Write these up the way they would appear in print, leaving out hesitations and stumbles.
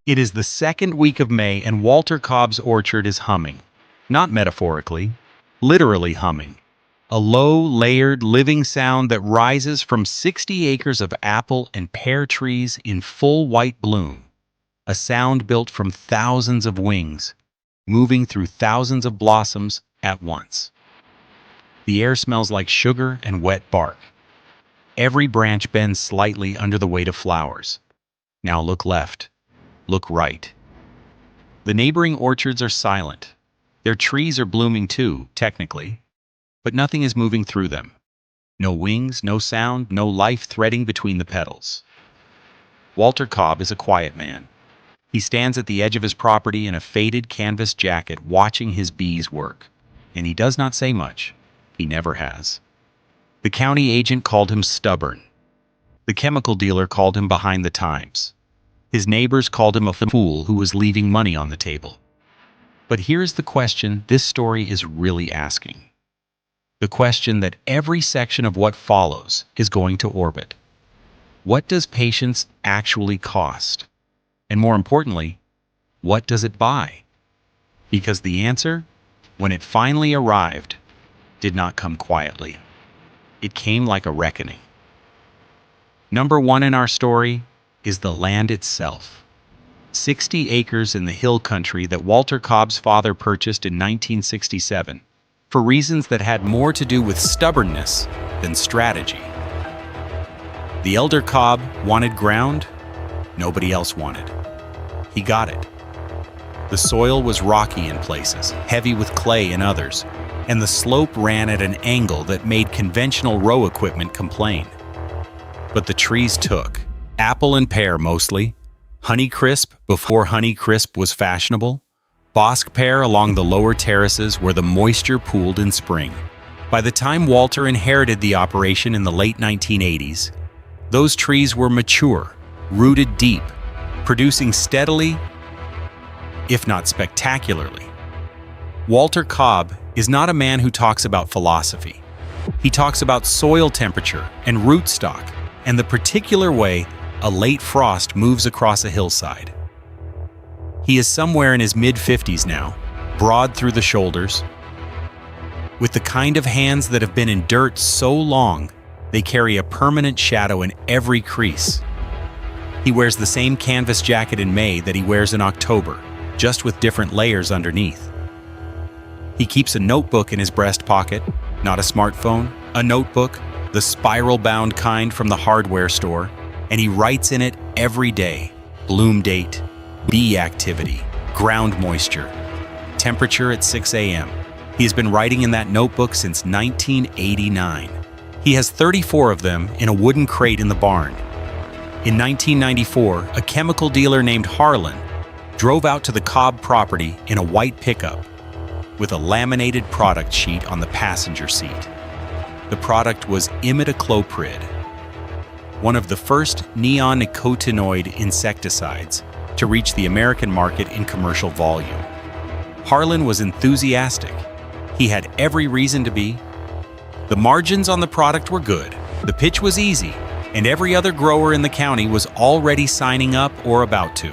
It is the second week of May and Walter Cobb's orchard is humming. Not metaphorically, literally humming. A low, layered, living sound that rises from 60 acres of apple and pear trees in full white bloom. A sound built from thousands of wings, moving through thousands of blossoms at once. The air smells like sugar and wet bark. Every branch bends slightly under the weight of flowers. Now look left. Look right. The neighboring orchards are silent. Their trees are blooming too, technically, but nothing is moving through them. No wings, no sound, no life threading between the petals. Walter Cobb is a quiet man. He stands at the edge of his property in a faded canvas jacket watching his bees work, and he does not say much. He never has. The county agent called him stubborn. The chemical dealer called him behind the times. His neighbors called him a fool who was leaving money on the table. But here's the question this story is really asking. The question that every section of what follows is going to orbit. What does patience actually cost? And more importantly, what does it buy? Because the answer, when it finally arrived, did not come quietly. It came like a reckoning. Number one in our story is the land itself. 60 acres in the hill country that Walter Cobb's father purchased in 1967 for reasons that had more to do with stubbornness than strategy. The elder Cobb wanted ground nobody else wanted. He got it. The soil was rocky in places, heavy with clay in others, and the slope ran at an angle that made conventional row equipment complain. But the trees took. Apple and pear mostly, Honeycrisp before Honeycrisp was fashionable, Bosc pear along the lower terraces where the moisture pooled in spring. By the time Walter inherited the operation in the late 1980s, those trees were mature, rooted deep, producing steadily, if not spectacularly. Walter Cobb is not a man who talks about philosophy. He talks about soil temperature and rootstock and the particular way a late frost moves across a hillside. He is somewhere in his mid-50s now, broad through the shoulders, with the kind of hands that have been in dirt so long they carry a permanent shadow in every crease. He wears the same canvas jacket in May that he wears in October, just with different layers underneath. He keeps a notebook in his breast pocket, not a smartphone, a notebook, the spiral-bound kind from the hardware store, and he writes in it every day: bloom date, bee activity, ground moisture, temperature at 6 a.m. He has been writing in that notebook since 1989. He has 34 of them in a wooden crate in the barn. In 1994, a chemical dealer named Harlan drove out to the Cobb property in a white pickup with a laminated product sheet on the passenger seat. The product was imidacloprid, one of the first neonicotinoid insecticides to reach the American market in commercial volume. Harlan was enthusiastic. He had every reason to be. The margins on the product were good, the pitch was easy, and every other grower in the county was already signing up or about to.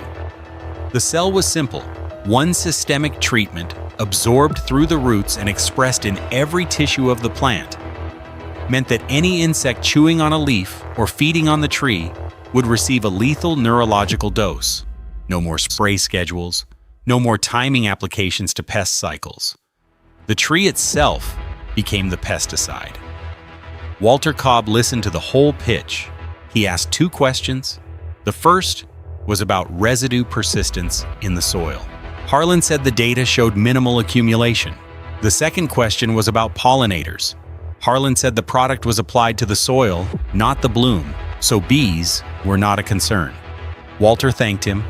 The sell was simple: one systemic treatment, absorbed through the roots and expressed in every tissue of the plant, meant that any insect chewing on a leaf or feeding on the tree would receive a lethal neurological dose. No more spray schedules, no more timing applications to pest cycles. The tree itself became the pesticide. Walter Cobb listened to the whole pitch. He asked 2 questions. The first was about residue persistence in the soil. Harlan said the data showed minimal accumulation. The second question was about pollinators. Harlan said the product was applied to the soil, not the bloom, so bees were not a concern. Walter thanked him,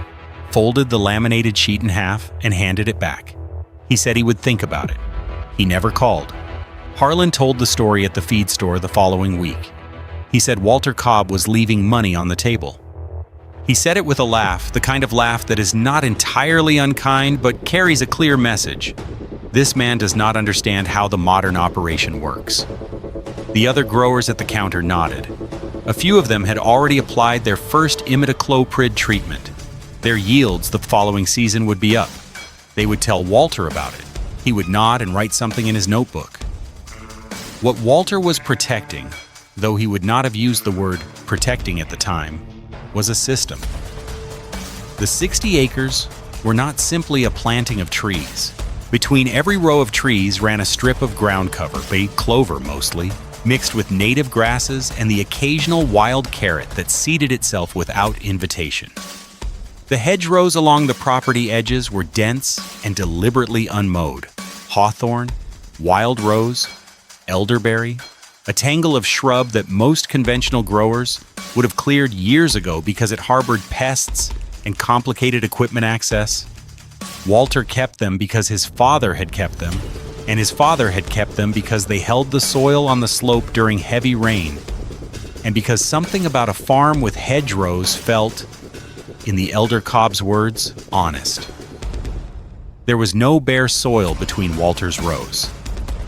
folded the laminated sheet in half, and handed it back. He said he would think about it. He never called. Harlan told the story at the feed store the following week. He said Walter Cobb was leaving money on the table. He said it with a laugh, the kind of laugh that is not entirely unkind but carries a clear message. This man does not understand how the modern operation works. The other growers at the counter nodded. A few of them had already applied their first imidacloprid treatment. Their yields the following season would be up. They would tell Walter about it. He would nod and write something in his notebook. What Walter was protecting, though he would not have used the word protecting at the time, was a system. The 60 acres were not simply a planting of trees. Between every row of trees ran a strip of ground cover, bay clover mostly, mixed with native grasses and the occasional wild carrot that seeded itself without invitation. The hedgerows along the property edges were dense and deliberately unmowed. Hawthorn, wild rose, elderberry, a tangle of shrub that most conventional growers would have cleared years ago because it harbored pests and complicated equipment access. Walter kept them because his father had kept them, and his father had kept them because they held the soil on the slope during heavy rain, and because something about a farm with hedgerows felt, in the elder Cobb's words, honest. There was no bare soil between Walter's rows.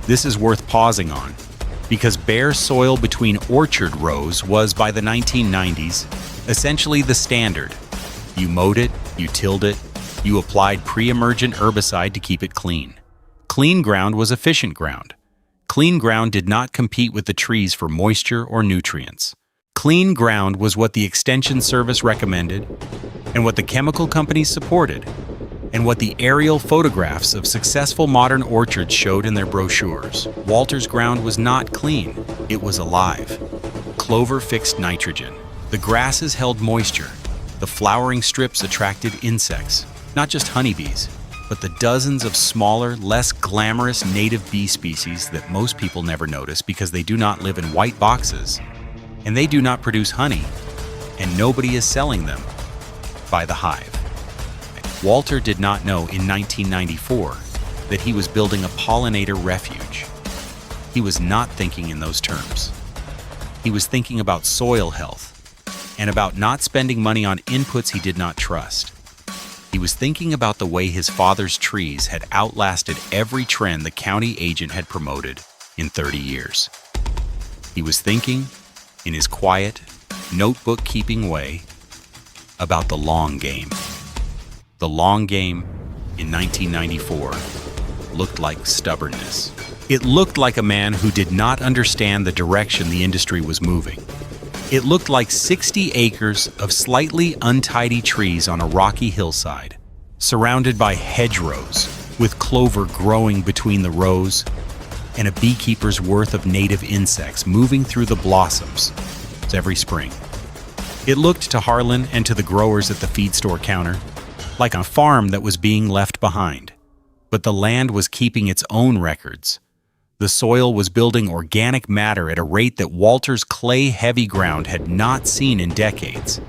This is worth pausing on, because bare soil between orchard rows was, by the 1990s, essentially the standard. You mowed it, you tilled it, you applied pre-emergent herbicide to keep it clean. Clean ground was efficient ground. Clean ground did not compete with the trees for moisture or nutrients. Clean ground was what the Extension Service recommended, and what the chemical companies supported, and what the aerial photographs of successful modern orchards showed in their brochures. Walter's ground was not clean, it was alive. Clover fixed nitrogen. The grasses held moisture. The flowering strips attracted insects, not just honeybees, but the dozens of smaller, less glamorous native bee species that most people never notice because they do not live in white boxes, and they do not produce honey, and nobody is selling them by the hive. Walter did not know in 1994 that he was building a pollinator refuge. He was not thinking in those terms. He was thinking about soil health and about not spending money on inputs he did not trust. He was thinking about the way his father's trees had outlasted every trend the county agent had promoted in 30 years. He was thinking, in his quiet, notebook-keeping way, about the long game. The long game, in 1994, looked like stubbornness. It looked like a man who did not understand the direction the industry was moving. It looked like 60 acres of slightly untidy trees on a rocky hillside, surrounded by hedgerows, with clover growing between the rows, and a beekeeper's worth of native insects moving through the blossoms every spring. It looked to Harlan and to the growers at the feed store counter like a farm that was being left behind. But the land was keeping its own records. The soil was building organic matter at a rate that Walter's clay-heavy ground had not seen in decades.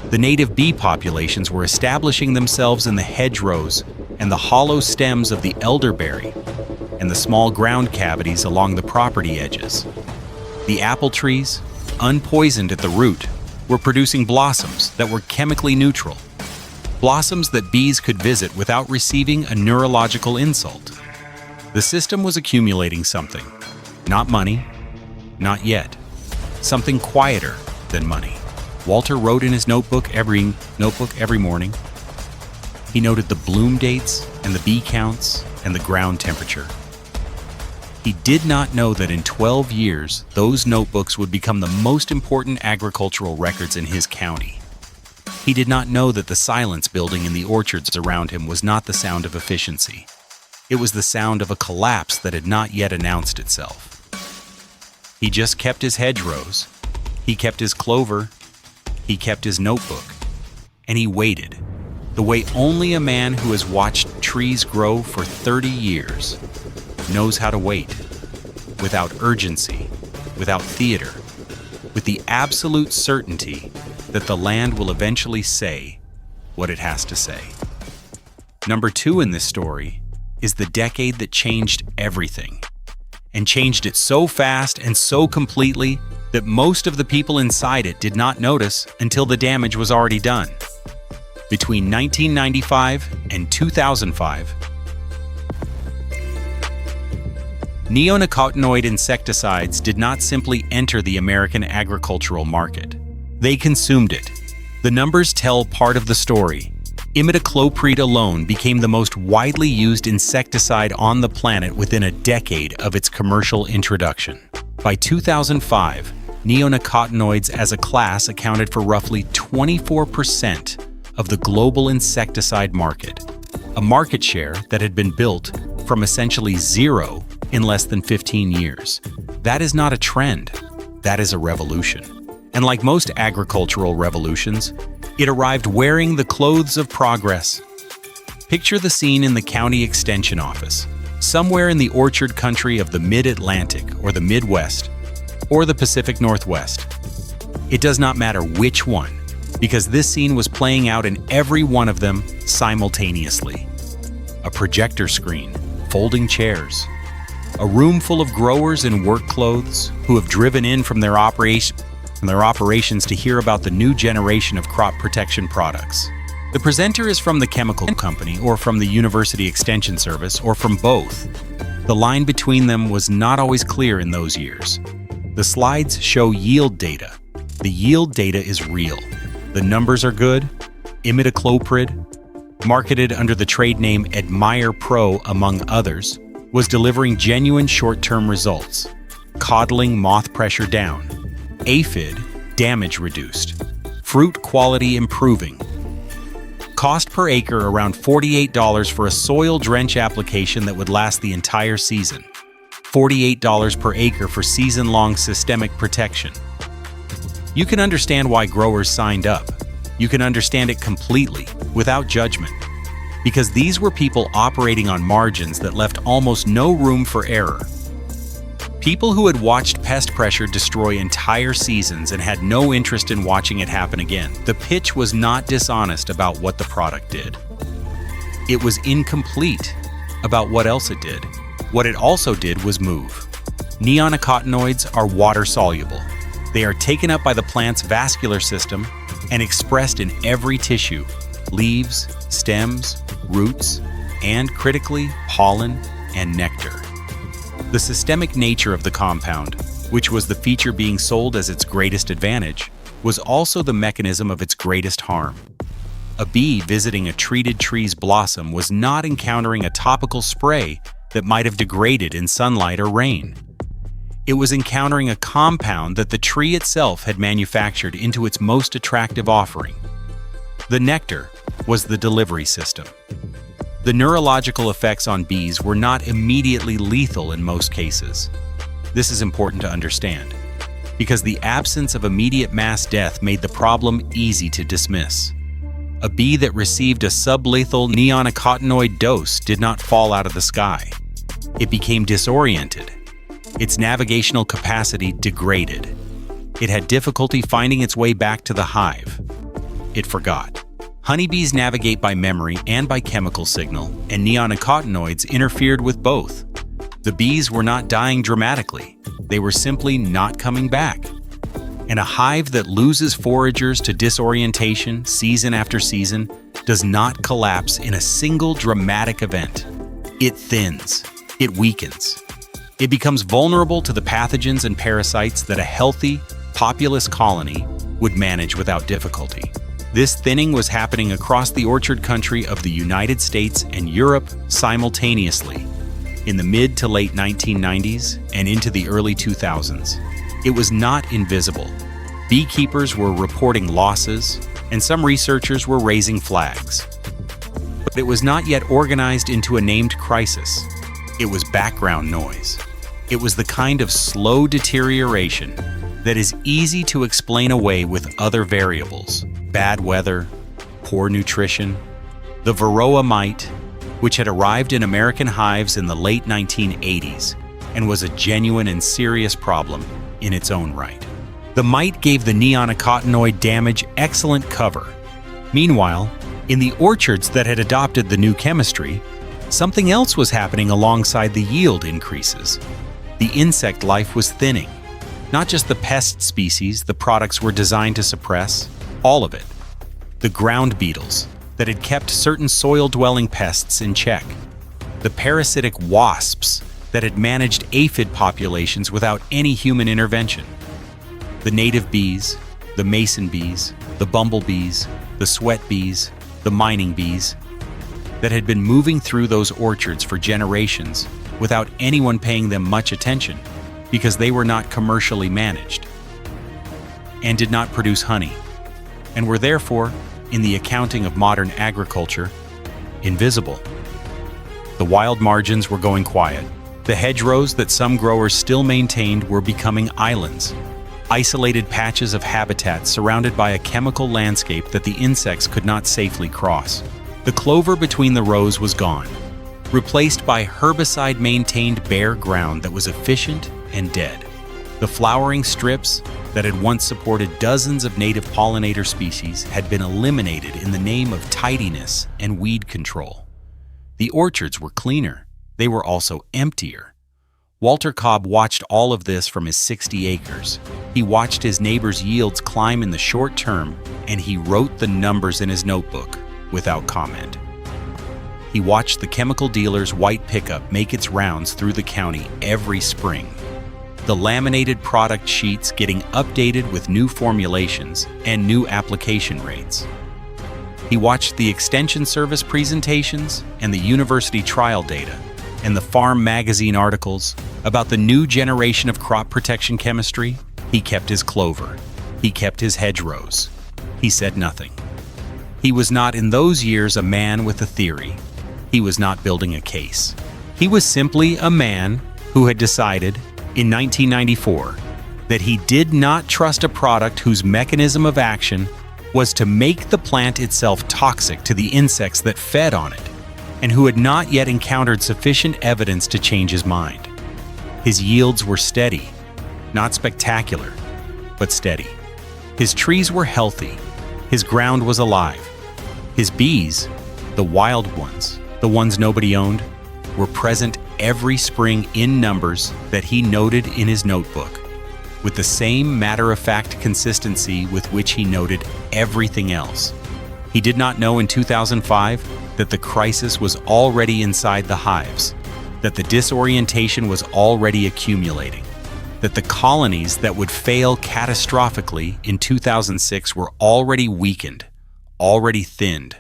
The native bee populations were establishing themselves in the hedgerows and the hollow stems of the elderberry and the small ground cavities along the property edges. The apple trees, unpoisoned at the root, were producing blossoms that were chemically neutral. Blossoms that bees could visit without receiving a neurological insult. The system was accumulating something. Not money, not yet. Something quieter than money. Walter wrote in his notebook every morning. He noted the bloom dates and the bee counts and the ground temperature. He did not know that in 12 years, those notebooks would become the most important agricultural records in his county. He did not know that the silence building in the orchards around him was not the sound of efficiency. It was the sound of a collapse that had not yet announced itself. He just kept his hedgerows, he kept his clover, he kept his notebook, and he waited, the way only a man who has watched trees grow for 30 years knows how to wait, without urgency, without theater, with the absolute certainty that the land will eventually say what it has to say. Number 2 in this story is the decade that changed everything, and changed it so fast and so completely that most of the people inside it did not notice until the damage was already done. Between 1995 and 2005, neonicotinoid insecticides did not simply enter the American agricultural market. They consumed it. The numbers tell part of the story. Imidacloprid alone became the most widely used insecticide on the planet within a decade of its commercial introduction. By 2005, neonicotinoids as a class accounted for roughly 24% of the global insecticide market, a market share that had been built from essentially zero in less than 15 years. That is not a trend, that is a revolution. And like most agricultural revolutions, it arrived wearing the clothes of progress. Picture the scene in the county extension office, somewhere in the orchard country of the Mid-Atlantic or the Midwest, or the Pacific Northwest. It does not matter which one, because this scene was playing out in every one of them simultaneously. A projector screen, folding chairs, a room full of growers in work clothes who have driven in from their operations to hear about the new generation of crop protection products. The presenter is from the chemical company or from the University Extension Service or from both. The line between them was not always clear in those years. The slides show yield data. The yield data is real. The numbers are good. Imidacloprid, marketed under the trade name Admire Pro among others, was delivering genuine short-term results. Codling moth pressure down, aphid damage reduced, fruit quality improving. Cost per acre around $48 for a soil drench application that would last the entire season. $48 per acre for season-long systemic protection. You can understand why growers signed up. You can understand it completely, without judgment. Because these were people operating on margins that left almost no room for error. People who had watched pest pressure destroy entire seasons and had no interest in watching it happen again. The pitch was not dishonest about what the product did. It was incomplete about what else it did. What it also did was move. Neonicotinoids are water-soluble. They are taken up by the plant's vascular system and expressed in every tissue: leaves, stems, roots, and critically, pollen and nectar. The systemic nature of the compound, which was the feature being sold as its greatest advantage, was also the mechanism of its greatest harm. A bee visiting a treated tree's blossom was not encountering a topical spray that might have degraded in sunlight or rain. It was encountering a compound that the tree itself had manufactured into its most attractive offering. The nectar was the delivery system. The neurological effects on bees were not immediately lethal in most cases. This is important to understand, because the absence of immediate mass death made the problem easy to dismiss. A bee that received a sublethal neonicotinoid dose did not fall out of the sky. It became disoriented. Its navigational capacity degraded. It had difficulty finding its way back to the hive. It forgot. Honeybees navigate by memory and by chemical signal, and neonicotinoids interfered with both. The bees were not dying dramatically. They were simply not coming back. And a hive that loses foragers to disorientation season after season does not collapse in a single dramatic event. It thins. It weakens. It becomes vulnerable to the pathogens and parasites that a healthy, populous colony would manage without difficulty. This thinning was happening across the orchard country of the United States and Europe simultaneously in the mid to late 1990s and into the early 2000s. It was not invisible. Beekeepers were reporting losses, and some researchers were raising flags. But it was not yet organized into a named crisis. It was background noise. It was the kind of slow deterioration that is easy to explain away with other variables: bad weather, poor nutrition. The Varroa mite, which had arrived in American hives in the late 1980s and was a genuine and serious problem in its own right. The mite gave the neonicotinoid damage excellent cover. Meanwhile, in the orchards that had adopted the new chemistry, something else was happening alongside the yield increases. The insect life was thinning. Not just the pest species the products were designed to suppress, all of it. The ground beetles that had kept certain soil-dwelling pests in check. The parasitic wasps that had managed aphid populations without any human intervention. The native bees, the mason bees, the bumblebees, the sweat bees, the mining bees, that had been moving through those orchards for generations without anyone paying them much attention because they were not commercially managed and did not produce honey, and were therefore, in the accounting of modern agriculture, invisible. The wild margins were going quiet. The hedgerows that some growers still maintained were becoming islands, isolated patches of habitat surrounded by a chemical landscape that the insects could not safely cross. The clover between the rows was gone, replaced by herbicide-maintained bare ground that was efficient and dead. The flowering strips that had once supported dozens of native pollinator species had been eliminated in the name of tidiness and weed control. The orchards were cleaner. They were also emptier. Walter Cobb watched all of this from his 60 acres. He watched his neighbors' yields climb in the short term, and he wrote the numbers in his notebook without comment. He watched the chemical dealer's white pickup make its rounds through the county every spring, the laminated product sheets getting updated with new formulations and new application rates. He watched the Extension Service presentations and the university trial data and the farm magazine articles about the new generation of crop protection chemistry. He kept his clover. He kept his hedgerows. He said nothing. He was not in those years a man with a theory. He was not building a case. He was simply a man who had decided in 1994 that he did not trust a product whose mechanism of action was to make the plant itself toxic to the insects that fed on it, and who had not yet encountered sufficient evidence to change his mind. His yields were steady, not spectacular, but steady. His trees were healthy. His ground was alive. His bees, the wild ones, the ones nobody owned, were present every spring in numbers that he noted in his notebook, with the same matter-of-fact consistency with which he noted everything else. He did not know in 2005 that the crisis was already inside the hives, that the disorientation was already accumulating, that the colonies that would fail catastrophically in 2006 were already weakened, already thinned,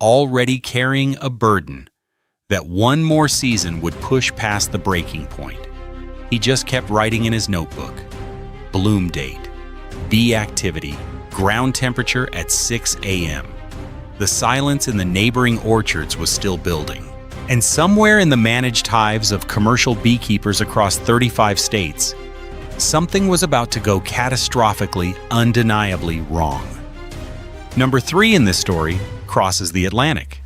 already carrying a burden, that one more season would push past the breaking point. He just kept writing in his notebook. Bloom date, bee activity, ground temperature at 6 a.m. The silence in the neighboring orchards was still building. And somewhere in the managed hives of commercial beekeepers across 35 states, something was about to go catastrophically, undeniably wrong. Number 3 in this story crosses the Atlantic.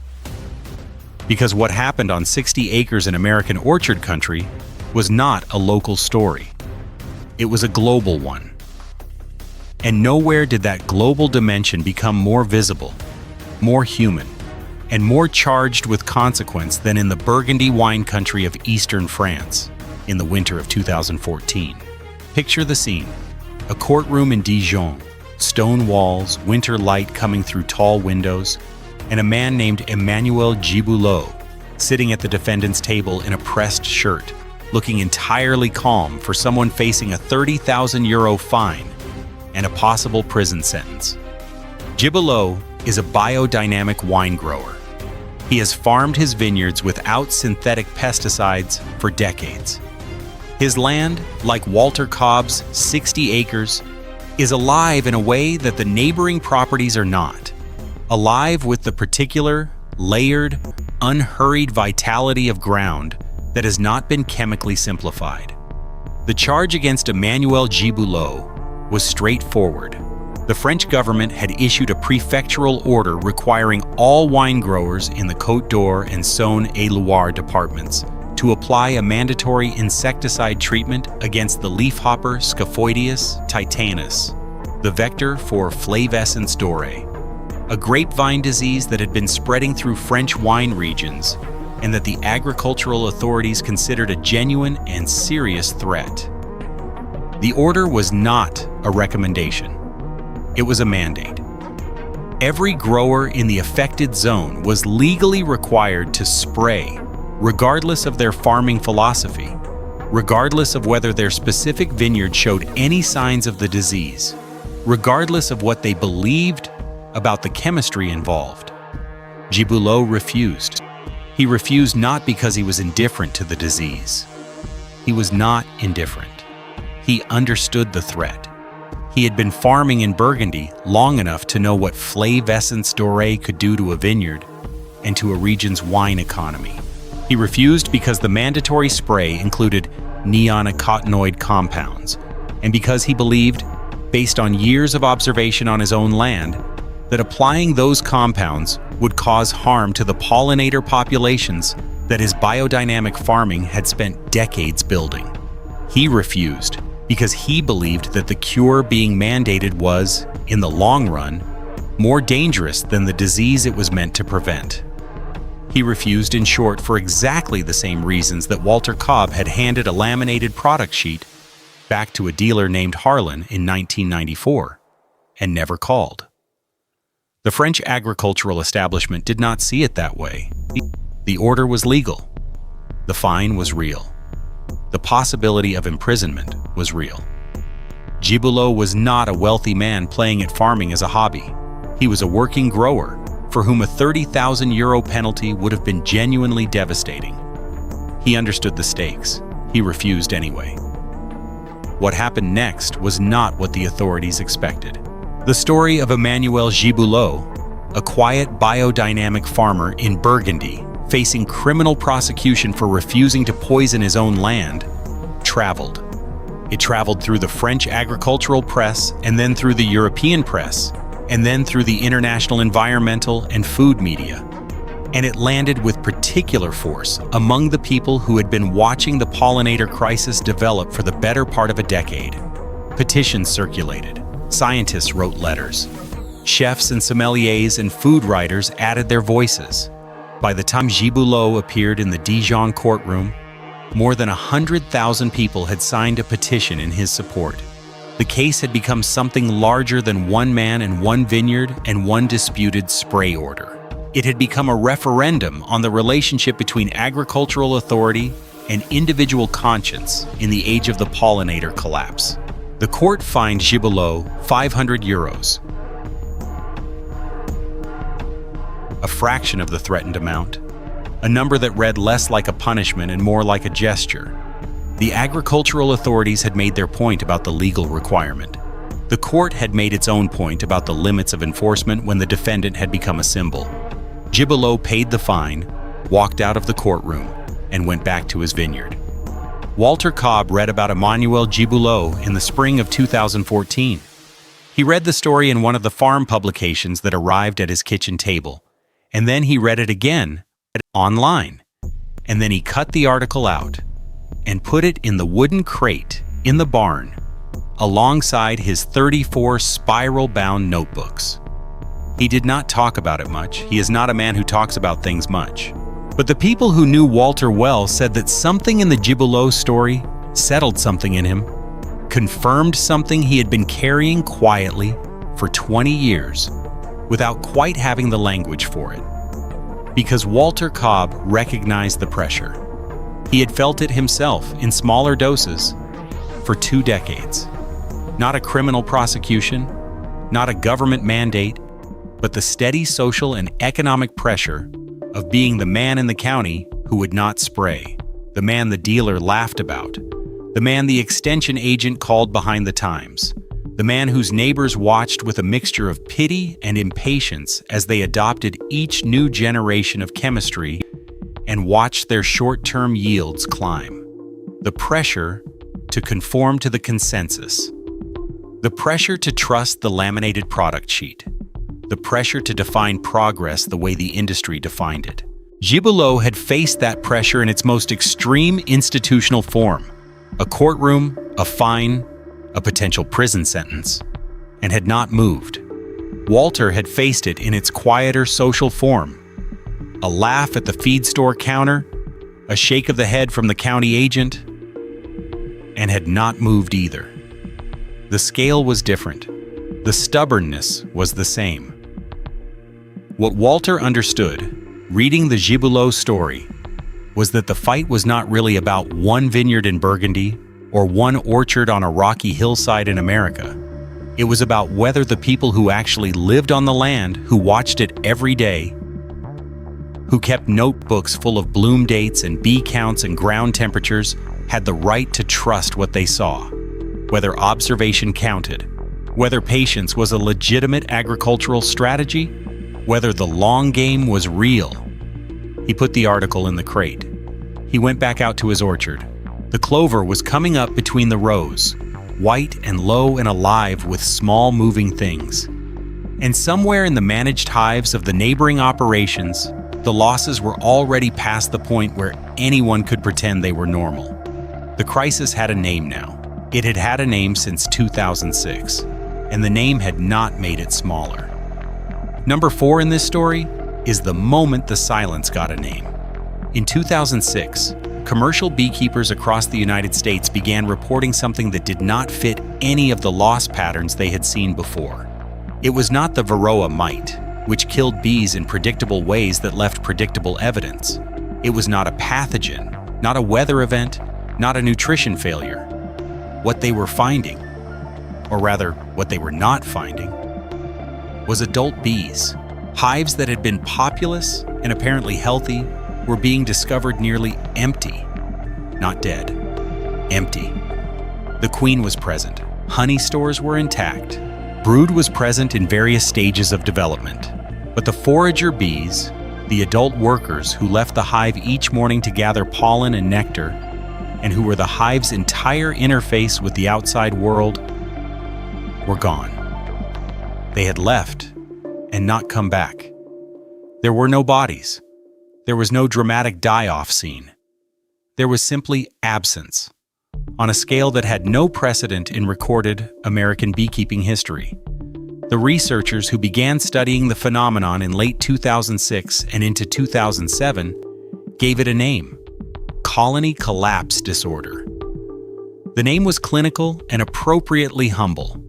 Because what happened on 60 acres in American orchard country was not a local story. It was a global one. And nowhere did that global dimension become more visible, more human, and more charged with consequence than in the Burgundy wine country of eastern France in the winter of 2014. Picture the scene. A courtroom in Dijon, stone walls, winter light coming through tall windows, and a man named Emmanuel Giboulot sitting at the defendant's table in a pressed shirt, looking entirely calm for someone facing a 30,000 euro fine and a possible prison sentence. Giboulot is a biodynamic wine grower. He has farmed his vineyards without synthetic pesticides for decades. His land, like Walter Cobb's 60 acres, is alive in a way that the neighboring properties are not. Alive with the particular, layered, unhurried vitality of ground that has not been chemically simplified. The charge against Emmanuel Giboulot was straightforward. The French government had issued a prefectural order requiring all wine growers in the Côte d'Or and Saône-et-Loire departments to apply a mandatory insecticide treatment against the leafhopper Scaphoideus titanus, the vector for Flavescens doré, a grapevine disease that had been spreading through French wine regions and that the agricultural authorities considered a genuine and serious threat. The order was not a recommendation. It was a mandate. Every grower in the affected zone was legally required to spray, regardless of their farming philosophy, regardless of whether their specific vineyard showed any signs of the disease, regardless of what they believed about the chemistry involved. Giboulot refused. He refused not because he was indifferent to the disease. He was not indifferent. He understood the threat. He had been farming in Burgundy long enough to know what Flave Essence Doré could do to a vineyard and to a region's wine economy. He refused because the mandatory spray included neonicotinoid compounds, and because he believed, based on years of observation on his own land, that applying those compounds would cause harm to the pollinator populations that his biodynamic farming had spent decades building. He refused because he believed that the cure being mandated was, in the long run, more dangerous than the disease it was meant to prevent. He refused, in short, for exactly the same reasons that Walter Cobb had handed a laminated product sheet back to a dealer named Harlan in 1994 and never called. The French agricultural establishment did not see it that way. The order was legal. The fine was real. The possibility of imprisonment was real. Giboulot was not a wealthy man playing at farming as a hobby. He was a working grower for whom a €30,000 penalty would have been genuinely devastating. He understood the stakes. He refused anyway. What happened next was not what the authorities expected. The story of Emmanuel Giboulot, a quiet biodynamic farmer in Burgundy, facing criminal prosecution for refusing to poison his own land, traveled. It traveled through the French agricultural press, and then through the European press, and then through the international environmental and food media. And it landed with particular force among the people who had been watching the pollinator crisis develop for the better part of a decade. Petitions circulated. Scientists wrote letters. Chefs and sommeliers and food writers added their voices. By the time Giboulot appeared in the Dijon courtroom, more than 100,000 people had signed a petition in his support. The case had become something larger than one man and one vineyard and one disputed spray order. It had become a referendum on the relationship between agricultural authority and individual conscience in the age of the pollinator collapse. The court fined Giboulot €500, a fraction of the threatened amount, a number that read less like a punishment and more like a gesture. The agricultural authorities had made their point about the legal requirement. The court had made its own point about the limits of enforcement when the defendant had become a symbol. Giboulot paid the fine, walked out of the courtroom, and went back to his vineyard. Walter Cobb read about Emmanuel Giboulot in the spring of 2014. He read the story in one of the farm publications that arrived at his kitchen table, and then he read it again online. And then he cut the article out and put it in the wooden crate in the barn, alongside his 34 spiral-bound notebooks. He did not talk about it much. He is not a man who talks about things much. But the people who knew Walter well said that something in the Giboulot story settled something in him, confirmed something he had been carrying quietly for 20 years without quite having the language for it. Because Walter Cobb recognized the pressure. He had felt it himself in smaller doses for 2 decades. Not a criminal prosecution, not a government mandate, but the steady social and economic pressure of being the man in the county who would not spray, the man the dealer laughed about, the man the extension agent called behind the times, the man whose neighbors watched with a mixture of pity and impatience as they adopted each new generation of chemistry and watched their short-term yields climb. The pressure to conform to the consensus. The pressure to trust the laminated product sheet. The pressure to define progress the way the industry defined it. Giboulot had faced that pressure in its most extreme institutional form, a courtroom, a fine, a potential prison sentence, and had not moved. Walter had faced it in its quieter social form, a laugh at the feed store counter, a shake of the head from the county agent, and had not moved either. The scale was different. The stubbornness was the same. What Walter understood, reading the Giboulot story, was that the fight was not really about one vineyard in Burgundy or one orchard on a rocky hillside in America. It was about whether the people who actually lived on the land, who watched it every day, who kept notebooks full of bloom dates and bee counts and ground temperatures, had the right to trust what they saw, whether observation counted, whether patience was a legitimate agricultural strategy, whether the long game was real. He put the article in the crate. He went back out to his orchard. The clover was coming up between the rows, white and low and alive with small moving things. And somewhere in the managed hives of the neighboring operations, the losses were already past the point where anyone could pretend they were normal. The crisis had a name now. It had had a name since 2006, and the name had not made it smaller. Number 4 in this story is the moment the silence got a name. In 2006, commercial beekeepers across the United States began reporting something that did not fit any of the loss patterns they had seen before. It was not the Varroa mite, which killed bees in predictable ways that left predictable evidence. It was not a pathogen, not a weather event, not a nutrition failure. What they were finding, or rather, what they were not finding, was adult bees. Hives that had been populous and apparently healthy were being discovered nearly empty, not dead, empty. The queen was present. Honey stores were intact. Brood was present in various stages of development. But the forager bees, the adult workers who left the hive each morning to gather pollen and nectar, and who were the hive's entire interface with the outside world, were gone. They had left and not come back. There were no bodies. There was no dramatic die-off scene. There was simply absence, on a scale that had no precedent in recorded American beekeeping history. The researchers who began studying the phenomenon in late 2006 and into 2007 gave it a name: colony collapse disorder. The name was clinical and appropriately humble.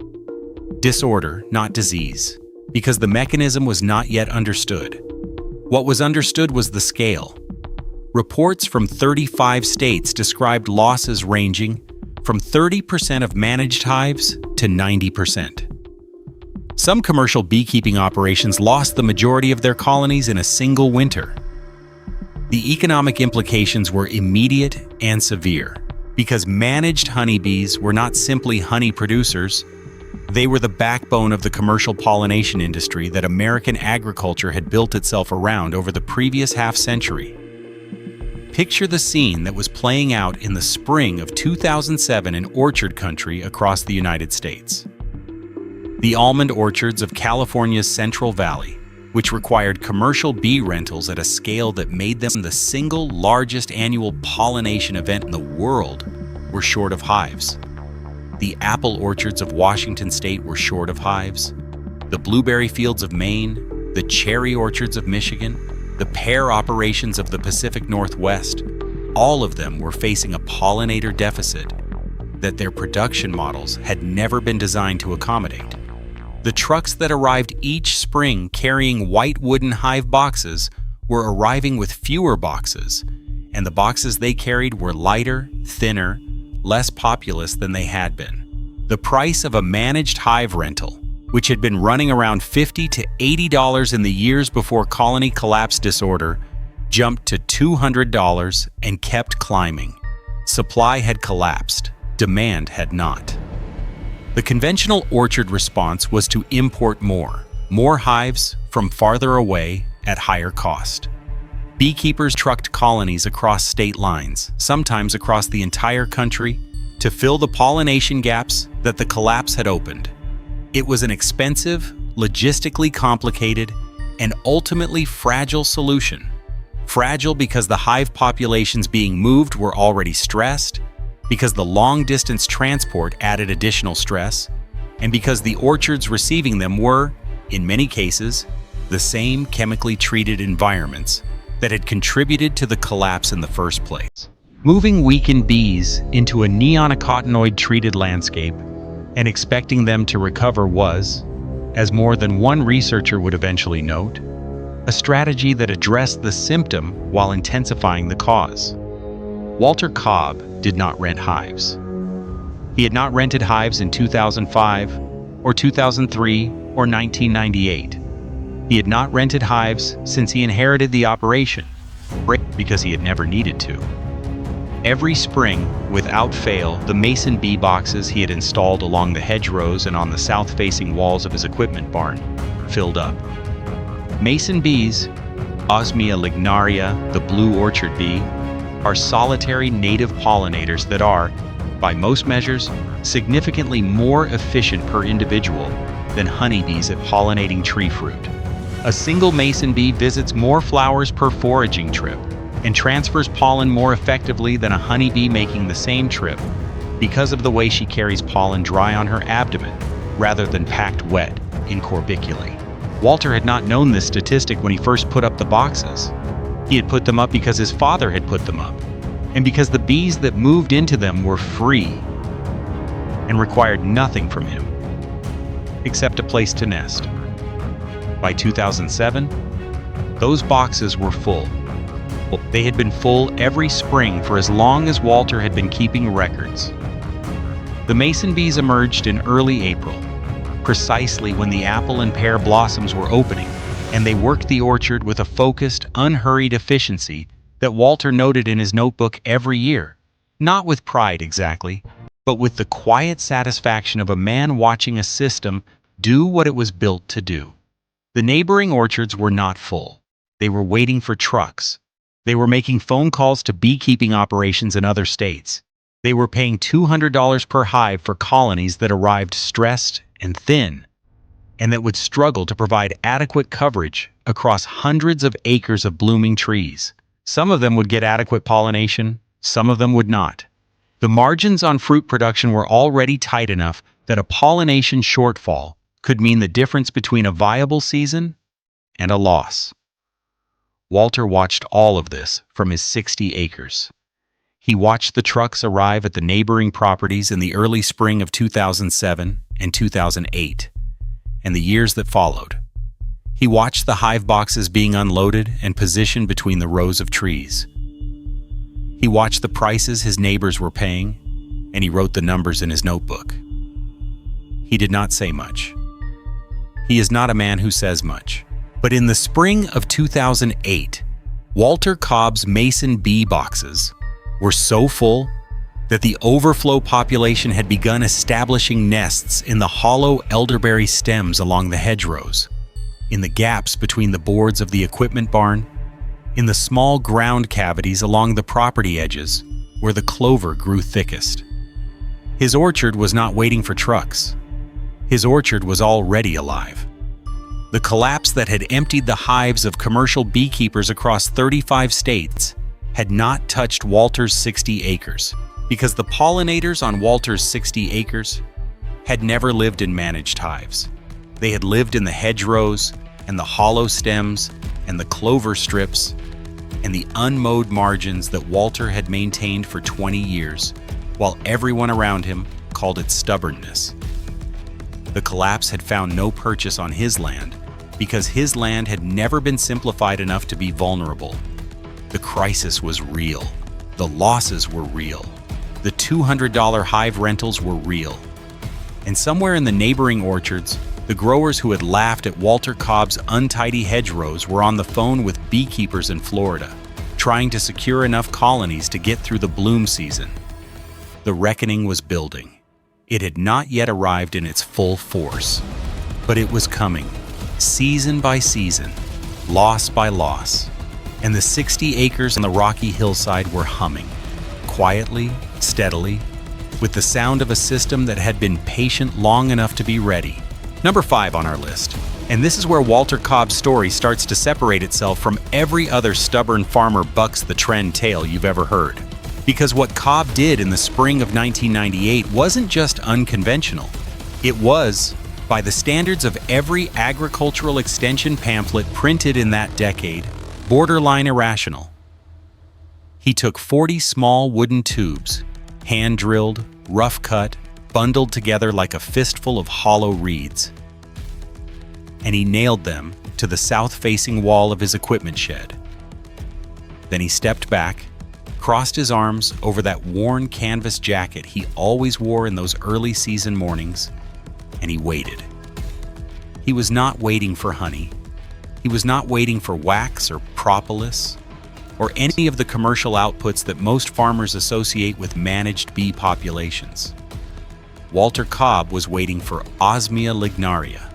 Disorder, not disease, because the mechanism was not yet understood. What was understood was the scale. Reports from 35 states described losses ranging from 30% of managed hives to 90%. Some commercial beekeeping operations lost the majority of their colonies in a single winter. The economic implications were immediate and severe, because managed honeybees were not simply honey producers. They were the backbone of the commercial pollination industry that American agriculture had built itself around over the previous half-century. Picture the scene that was playing out in the spring of 2007 in orchard country across the United States. The almond orchards of California's Central Valley, which required commercial bee rentals at a scale that made them the single largest annual pollination event in the world, were short of hives. The apple orchards of Washington State were short of hives. The blueberry fields of Maine, the cherry orchards of Michigan, the pear operations of the Pacific Northwest, all of them were facing a pollinator deficit that their production models had never been designed to accommodate. The trucks that arrived each spring carrying white wooden hive boxes were arriving with fewer boxes, and the boxes they carried were lighter, thinner, less populous than they had been. The price of a managed hive rental, which had been running around $50 to $80 in the years before colony collapse disorder, jumped to $200 and kept climbing. Supply had collapsed, demand had not. The conventional orchard response was to import more hives from farther away at higher cost. Beekeepers trucked colonies across state lines, sometimes across the entire country, to fill the pollination gaps that the collapse had opened. It was an expensive, logistically complicated, and ultimately fragile solution. Fragile because the hive populations being moved were already stressed, because the long-distance transport added additional stress, and because the orchards receiving them were, in many cases, the same chemically treated environments that had contributed to the collapse in the first place. Moving weakened bees into a neonicotinoid-treated landscape and expecting them to recover was, as more than one researcher would eventually note, a strategy that addressed the symptom while intensifying the cause. Walter Cobb did not rent hives. He had not rented hives in 2005 or 2003 or 1998. He had not rented hives since he inherited the operation, because he had never needed to. Every spring, without fail, the mason bee boxes he had installed along the hedgerows and on the south-facing walls of his equipment barn filled up. Mason bees, Osmia lignaria, the blue orchard bee, are solitary native pollinators that are, by most measures, significantly more efficient per individual than honeybees at pollinating tree fruit. A single mason bee visits more flowers per foraging trip and transfers pollen more effectively than a honeybee making the same trip because of the way she carries pollen dry on her abdomen rather than packed wet in corbiculae. Walter had not known this statistic when he first put up the boxes. He had put them up because his father had put them up, and because the bees that moved into them were free and required nothing from him except a place to nest. By 2007, those boxes were full. They had been full every spring for as long as Walter had been keeping records. The mason bees emerged in early April, precisely when the apple and pear blossoms were opening, and they worked the orchard with a focused, unhurried efficiency that Walter noted in his notebook every year. Not with pride exactly, but with the quiet satisfaction of a man watching a system do what it was built to do. The neighboring orchards were not full. They were waiting for trucks. They were making phone calls to beekeeping operations in other states. They were paying $200 per hive for colonies that arrived stressed and thin, and that would struggle to provide adequate coverage across hundreds of acres of blooming trees. Some of them would get adequate pollination, some of them would not. The margins on fruit production were already tight enough that a pollination shortfall could mean the difference between a viable season and a loss. Walter watched all of this from his 60 acres. He watched the trucks arrive at the neighboring properties in the early spring of 2007 and 2008, and the years that followed. He watched the hive boxes being unloaded and positioned between the rows of trees. He watched the prices his neighbors were paying, and he wrote the numbers in his notebook. He did not say much. He is not a man who says much. But in the spring of 2008, Walter Cobb's mason bee boxes were so full that the overflow population had begun establishing nests in the hollow elderberry stems along the hedgerows, in the gaps between the boards of the equipment barn, in the small ground cavities along the property edges where the clover grew thickest. His orchard was not waiting for trucks. His orchard was already alive. The collapse that had emptied the hives of commercial beekeepers across 35 states had not touched Walter's 60 acres, because the pollinators on Walter's 60 acres had never lived in managed hives. They had lived in the hedgerows and the hollow stems and the clover strips and the unmowed margins that Walter had maintained for 20 years, while everyone around him called it stubbornness. The collapse had found no purchase on his land because his land had never been simplified enough to be vulnerable. The crisis was real. The losses were real. The $200 hive rentals were real. And somewhere in the neighboring orchards, the growers who had laughed at Walter Cobb's untidy hedgerows were on the phone with beekeepers in Florida, trying to secure enough colonies to get through the bloom season. The reckoning was building. It had not yet arrived in its full force, but it was coming, season by season, loss by loss, and the 60 acres on the rocky hillside were humming, quietly, steadily, with the sound of a system that had been patient long enough to be ready. Number 5 on our list, and this is where Walter Cobb's story starts to separate itself from every other stubborn farmer bucks the trend tale you've ever heard. Because what Cobb did in the spring of 1998 wasn't just unconventional. It was, by the standards of every agricultural extension pamphlet printed in that decade, borderline irrational. He took 40 small wooden tubes, hand-drilled, rough-cut, bundled together like a fistful of hollow reeds, and he nailed them to the south-facing wall of his equipment shed. Then he stepped back, crossed his arms over that worn canvas jacket he always wore in those early season mornings, and he waited. He was not waiting for honey. He was not waiting for wax or propolis or any of the commercial outputs that most farmers associate with managed bee populations. Walter Cobb was waiting for Osmia lignaria,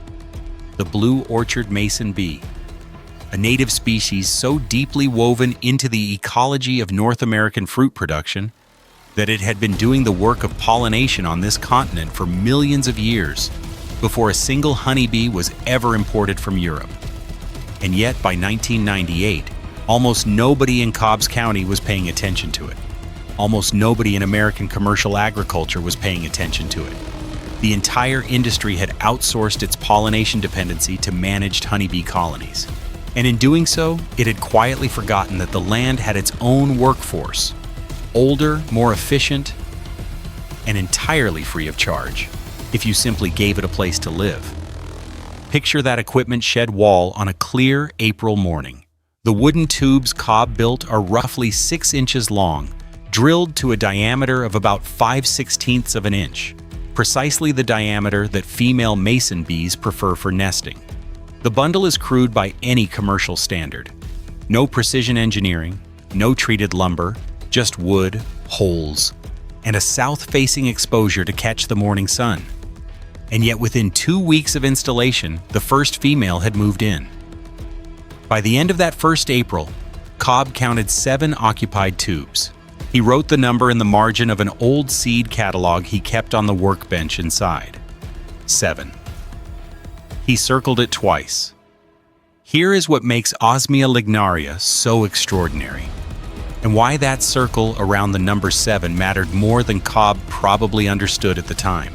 the blue orchard mason bee, a native species so deeply woven into the ecology of North American fruit production that it had been doing the work of pollination on this continent for millions of years before a single honeybee was ever imported from Europe. And yet, by 1998, almost nobody in Cobbs County was paying attention to it. Almost nobody in American commercial agriculture was paying attention to it. The entire industry had outsourced its pollination dependency to managed honeybee colonies. And in doing so, it had quietly forgotten that the land had its own workforce, older, more efficient, and entirely free of charge, if you simply gave it a place to live. Picture that equipment shed wall on a clear April morning. The wooden tubes Cobb built are roughly 6 inches long, drilled to a diameter of about 5/16 of an inch, precisely the diameter that female mason bees prefer for nesting. The bundle is crude by any commercial standard. No precision engineering, no treated lumber, just wood, holes, and a south-facing exposure to catch the morning sun. And yet within 2 weeks of installation, the first female had moved in. By the end of that first April, Cobb counted 7 occupied tubes. He wrote the number in the margin of an old seed catalog he kept on the workbench inside. 7. He circled it twice. Here is what makes Osmia lignaria so extraordinary, and why that circle around the number 7 mattered more than Cobb probably understood at the time.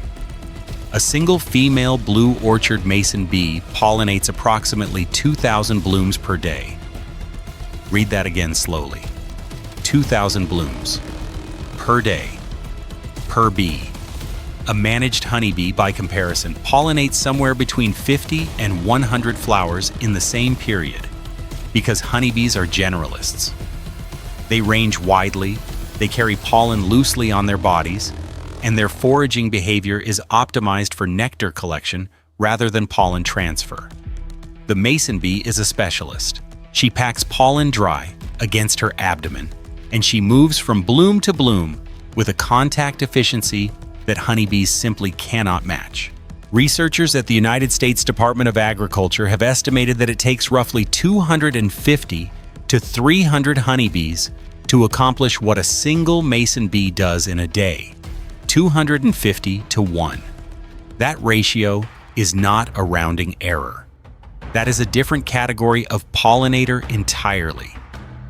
A single female blue orchard mason bee pollinates approximately 2,000 blooms per day. Read that again slowly. 2,000 blooms per day, per bee. A managed honeybee, by comparison, pollinates somewhere between 50 and 100 flowers in the same period, because honeybees are generalists. They range widely, they carry pollen loosely on their bodies, and their foraging behavior is optimized for nectar collection rather than pollen transfer. The mason bee is a specialist. She packs pollen dry against her abdomen, and she moves from bloom to bloom with a contact efficiency that honeybees simply cannot match. Researchers at the United States Department of Agriculture have estimated that it takes roughly 250 to 300 honeybees to accomplish what a single mason bee does in a day. 250 to 1. That ratio is not a rounding error. That is a different category of pollinator entirely.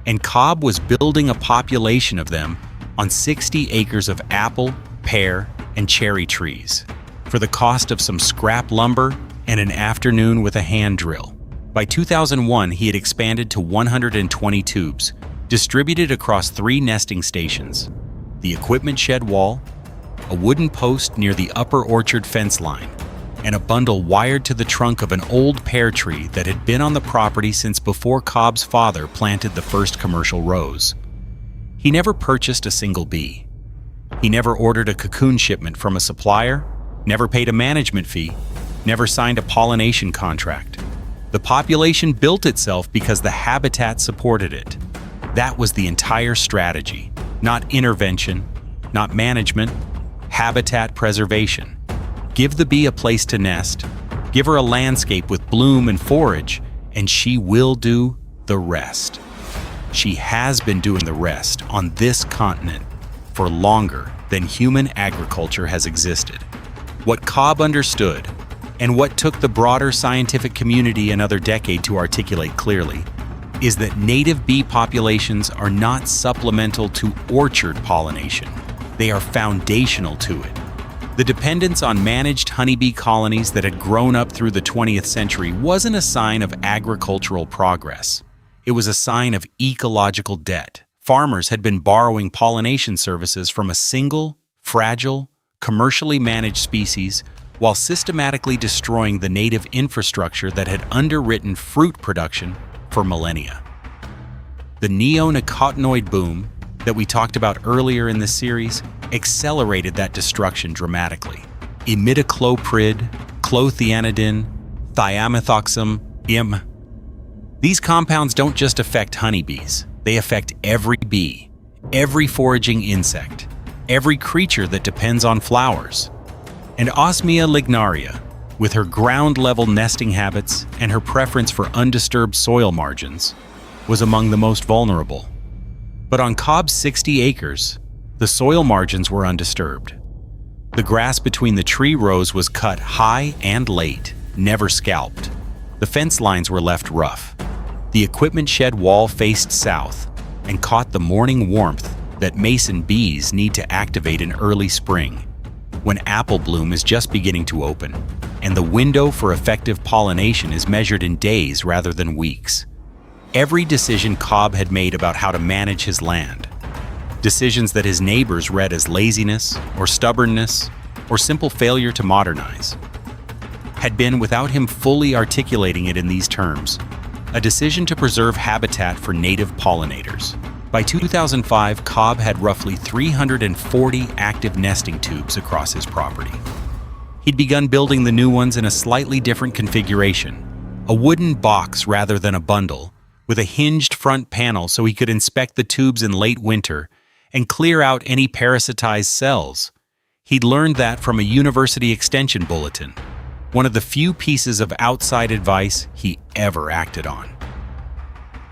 And Cobb was building a population of them on 60 acres of apple, pear, and cherry trees for the cost of some scrap lumber and an afternoon with a hand drill. By 2001, he had expanded to 120 tubes, distributed across 3 nesting stations: the equipment shed wall, a wooden post near the upper orchard fence line, and a bundle wired to the trunk of an old pear tree that had been on the property since before Cobb's father planted the first commercial rows. He never purchased a single bee. He never ordered a cocoon shipment from a supplier, never paid a management fee, never signed a pollination contract. The population built itself because the habitat supported it. That was the entire strategy, not intervention, not management, habitat preservation. Give the bee a place to nest, give her a landscape with bloom and forage, and she will do the rest. She has been doing the rest on this continent for longer than human agriculture has existed. What Cobb understood, and what took the broader scientific community another decade to articulate clearly, is that native bee populations are not supplemental to orchard pollination. They are foundational to it. The dependence on managed honeybee colonies that had grown up through the 20th century wasn't a sign of agricultural progress. It was a sign of ecological debt. Farmers had been borrowing pollination services from a single, fragile, commercially managed species while systematically destroying the native infrastructure that had underwritten fruit production for millennia. The neonicotinoid boom that we talked about earlier in this series accelerated that destruction dramatically. Imidacloprid, clothianidin, thiamethoxam, These compounds don't just affect honeybees, they affect every bee, every foraging insect, every creature that depends on flowers. And Osmia lignaria, with her ground-level nesting habits and her preference for undisturbed soil margins, was among the most vulnerable. But on Cobb's 60 acres, the soil margins were undisturbed. The grass between the tree rows was cut high and late, never scalped. The fence lines were left rough. The equipment shed wall faced south and caught the morning warmth that mason bees need to activate in early spring, when apple bloom is just beginning to open, and the window for effective pollination is measured in days rather than weeks. Every decision Cobb had made about how to manage his land, decisions that his neighbors read as laziness or stubbornness or simple failure to modernize, had been, without him fully articulating it in these terms, a decision to preserve habitat for native pollinators. By 2005, Cobb had roughly 340 active nesting tubes across his property. He'd begun building the new ones in a slightly different configuration, a wooden box rather than a bundle, with a hinged front panel so he could inspect the tubes in late winter and clear out any parasitized cells. He'd learned that from a university extension bulletin, one of the few pieces of outside advice he ever acted on.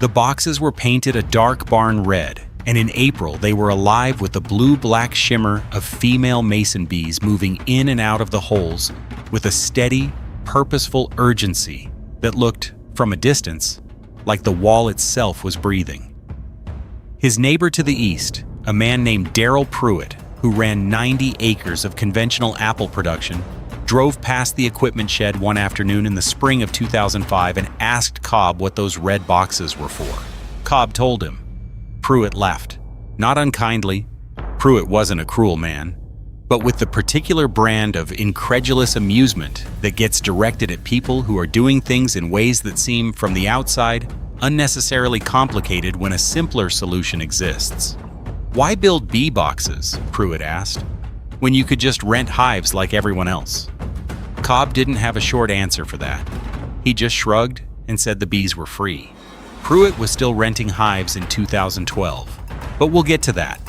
The boxes were painted a dark barn red, and in April they were alive with the blue-black shimmer of female mason bees moving in and out of the holes with a steady, purposeful urgency that looked, from a distance, like the wall itself was breathing. His neighbor to the east, a man named Daryl Pruitt, who ran 90 acres of conventional apple production, drove past the equipment shed one afternoon in the spring of 2005 and asked Cobb what those red boxes were for. Cobb told him. Pruitt left. Not unkindly. Pruitt wasn't a cruel man, but with the particular brand of incredulous amusement that gets directed at people who are doing things in ways that seem, from the outside, unnecessarily complicated when a simpler solution exists. "Why build bee boxes?" Pruitt asked, "when you could just rent hives like everyone else?" Cobb didn't have a short answer for that. He just shrugged and said the bees were free. Pruitt was still renting hives in 2012, but we'll get to that.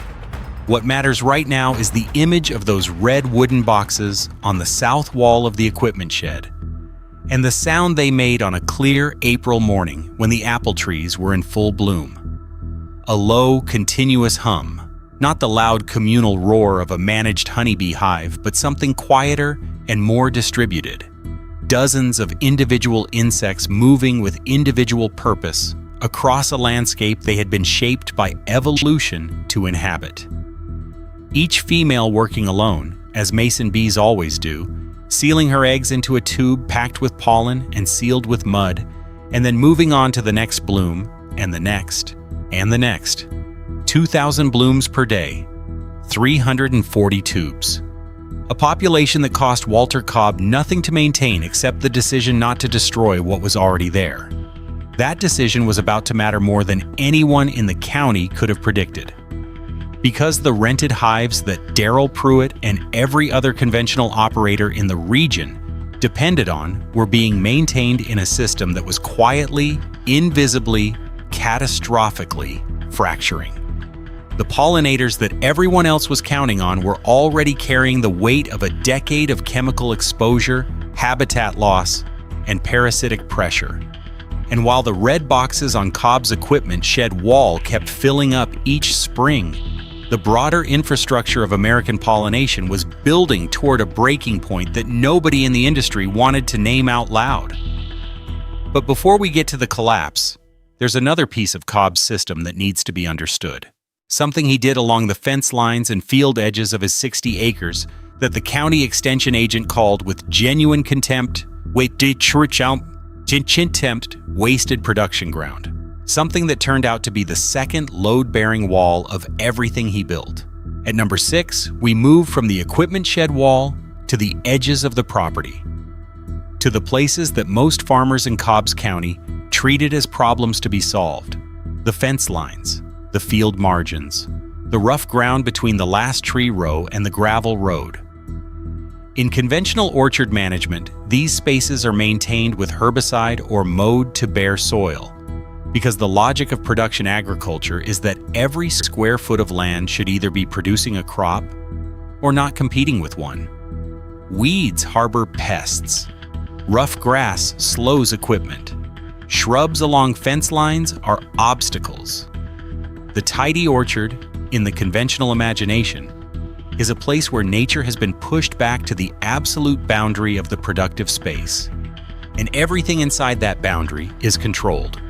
What matters right now is the image of those red wooden boxes on the south wall of the equipment shed, and the sound they made on a clear April morning when the apple trees were in full bloom. A low, continuous hum, not the loud communal roar of a managed honeybee hive, but something quieter and more distributed. Dozens of individual insects moving with individual purpose across a landscape they had been shaped by evolution to inhabit. Each female working alone, as mason bees always do, sealing her eggs into a tube packed with pollen and sealed with mud, and then moving on to the next bloom, and the next, and the next. 2,000 blooms per day, 340 tubes. A population that cost Walter Cobb nothing to maintain except the decision not to destroy what was already there. That decision was about to matter more than anyone in the county could have predicted. Because the rented hives that Daryl Pruitt and every other conventional operator in the region depended on were being maintained in a system that was quietly, invisibly, catastrophically fracturing. The pollinators that everyone else was counting on were already carrying the weight of a decade of chemical exposure, habitat loss, and parasitic pressure. And while the red boxes on Cobb's equipment shed wall kept filling up each spring, the broader infrastructure of American pollination was building toward a breaking point that nobody in the industry wanted to name out loud. But before we get to the collapse, there's another piece of Cobb's system that needs to be understood. Something he did along the fence lines and field edges of his 60 acres that the county extension agent called with genuine contempt, wasted production ground. Something that turned out to be the second load-bearing wall of everything he built. At number 6, we move from the equipment shed wall to the edges of the property, to the places that most farmers in Cobb's County treated as problems to be solved. The fence lines, the field margins, the rough ground between the last tree row and the gravel road. In conventional orchard management, these spaces are maintained with herbicide or mowed to bare soil, Because the logic of production agriculture is that every square foot of land should either be producing a crop or not competing with one. Weeds harbor pests. Rough grass slows equipment. Shrubs along fence lines are obstacles. The tidy orchard, in the conventional imagination, is a place where nature has been pushed back to the absolute boundary of the productive space, and everything inside that boundary is controlled.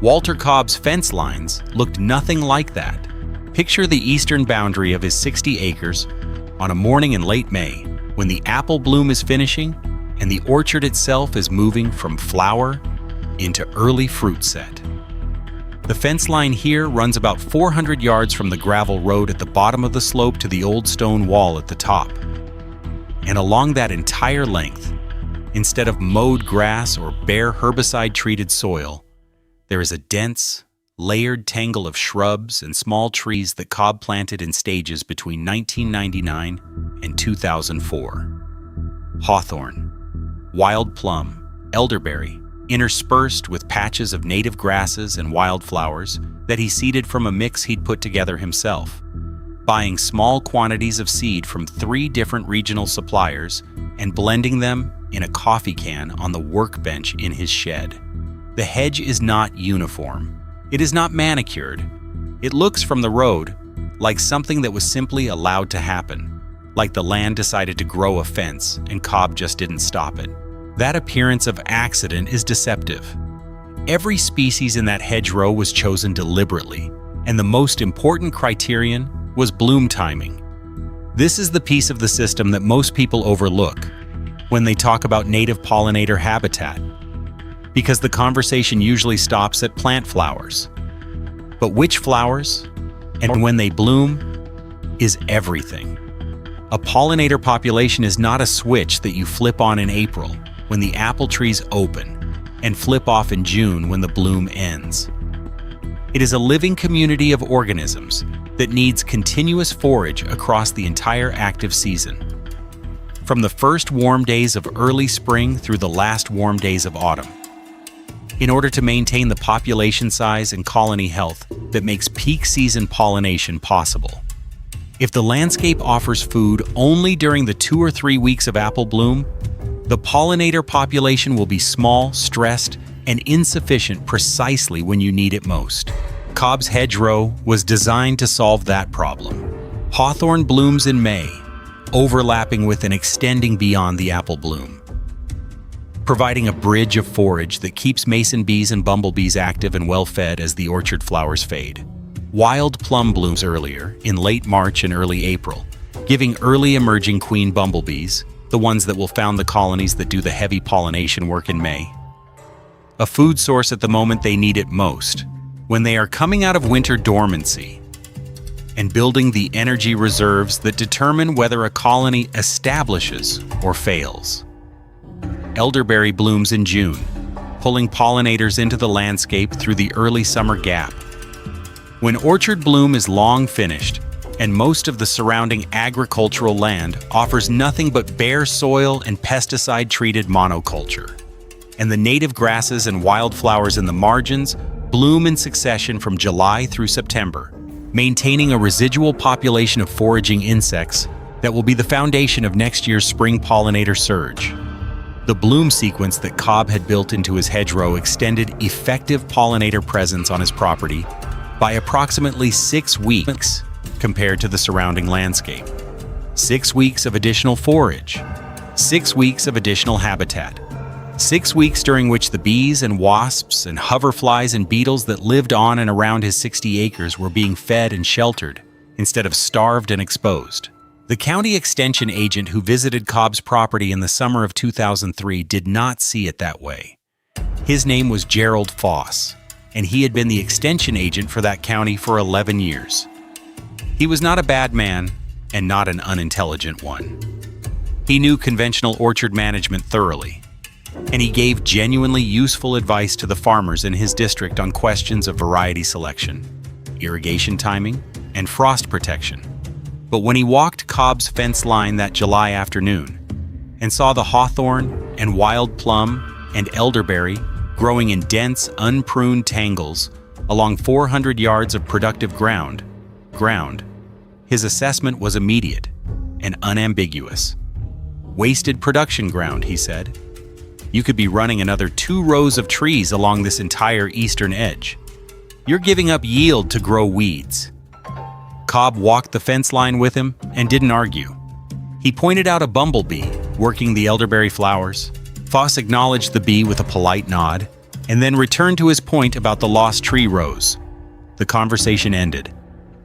Walter Cobb's fence lines looked nothing like that. Picture the eastern boundary of his 60 acres on a morning in late May, when the apple bloom is finishing and the orchard itself is moving from flower into early fruit set. The fence line here runs about 400 yards from the gravel road at the bottom of the slope to the old stone wall at the top. And along that entire length, instead of mowed grass or bare herbicide-treated soil, there is a dense, layered tangle of shrubs and small trees that Cobb planted in stages between 1999 and 2004. Hawthorn, wild plum, elderberry, interspersed with patches of native grasses and wildflowers that he seeded from a mix he'd put together himself, buying small quantities of seed from 3 different regional suppliers and blending them in a coffee can on the workbench in his shed. The hedge is not uniform. It is not manicured. It looks from the road like something that was simply allowed to happen, like the land decided to grow a fence and Cobb just didn't stop it. That appearance of accident is deceptive. Every species in that hedgerow was chosen deliberately, and the most important criterion was bloom timing. This is the piece of the system that most people overlook when they talk about native pollinator habitat, because the conversation usually stops at plant flowers. But which flowers and when they bloom is everything. A pollinator population is not a switch that you flip on in April when the apple trees open and flip off in June when the bloom ends. It is a living community of organisms that needs continuous forage across the entire active season, from the first warm days of early spring through the last warm days of autumn, in order to maintain the population size and colony health that makes peak season pollination possible. If the landscape offers food only during the 2 or 3 weeks of apple bloom, the pollinator population will be small, stressed, and insufficient precisely when you need it most. Cobb's hedgerow was designed to solve that problem. Hawthorn blooms in May, overlapping with and extending beyond the apple bloom, providing a bridge of forage that keeps mason bees and bumblebees active and well-fed as the orchard flowers fade. Wild plum blooms earlier, in late March and early April, giving early emerging queen bumblebees, the ones that will found the colonies that do the heavy pollination work in May, a food source at the moment they need it most, when they are coming out of winter dormancy and building the energy reserves that determine whether a colony establishes or fails. Elderberry blooms in June, pulling pollinators into the landscape through the early summer gap. When orchard bloom is long finished, and most of the surrounding agricultural land offers nothing but bare soil and pesticide-treated monoculture, and the native grasses and wildflowers in the margins bloom in succession from July through September, maintaining a residual population of foraging insects that will be the foundation of next year's spring pollinator surge. The bloom sequence that Cobb had built into his hedgerow extended effective pollinator presence on his property by approximately 6 weeks compared to the surrounding landscape. 6 weeks of additional forage, 6 weeks of additional habitat, 6 weeks during which the bees and wasps and hoverflies and beetles that lived on and around his 60 acres were being fed and sheltered instead of starved and exposed. The county extension agent who visited Cobb's property in the summer of 2003 did not see it that way. His name was Gerald Foss, and he had been the extension agent for that county for 11 years. He was not a bad man and not an unintelligent one. He knew conventional orchard management thoroughly, and he gave genuinely useful advice to the farmers in his district on questions of variety selection, irrigation timing, and frost protection. But when he walked Cobb's fence line that July afternoon and saw the hawthorn and wild plum and elderberry growing in dense, unpruned tangles along 400 yards of productive ground. His assessment was immediate and unambiguous. Wasted production ground, he said. You could be running another 2 rows of trees along this entire eastern edge. You're giving up yield to grow weeds. Cobb walked the fence line with him and didn't argue. He pointed out a bumblebee working the elderberry flowers. Foss acknowledged the bee with a polite nod and then returned to his point about the lost tree rows. The conversation ended,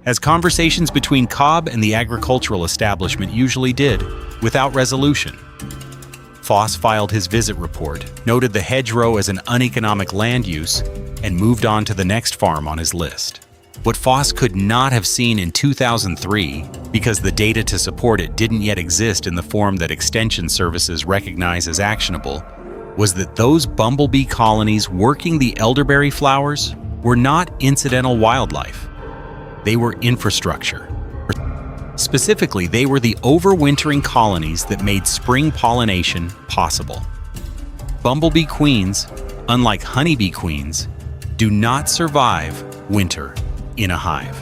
as conversations between Cobb and the agricultural establishment usually did, without resolution. Foss filed his visit report, noted the hedgerow as an uneconomic land use, and moved on to the next farm on his list. What Foss could not have seen in 2003, because the data to support it didn't yet exist in the form that Extension Services recognize as actionable, was that those bumblebee colonies working the elderberry flowers were not incidental wildlife. They were infrastructure. Specifically, they were the overwintering colonies that made spring pollination possible. Bumblebee queens, unlike honeybee queens, do not survive winter in a hive.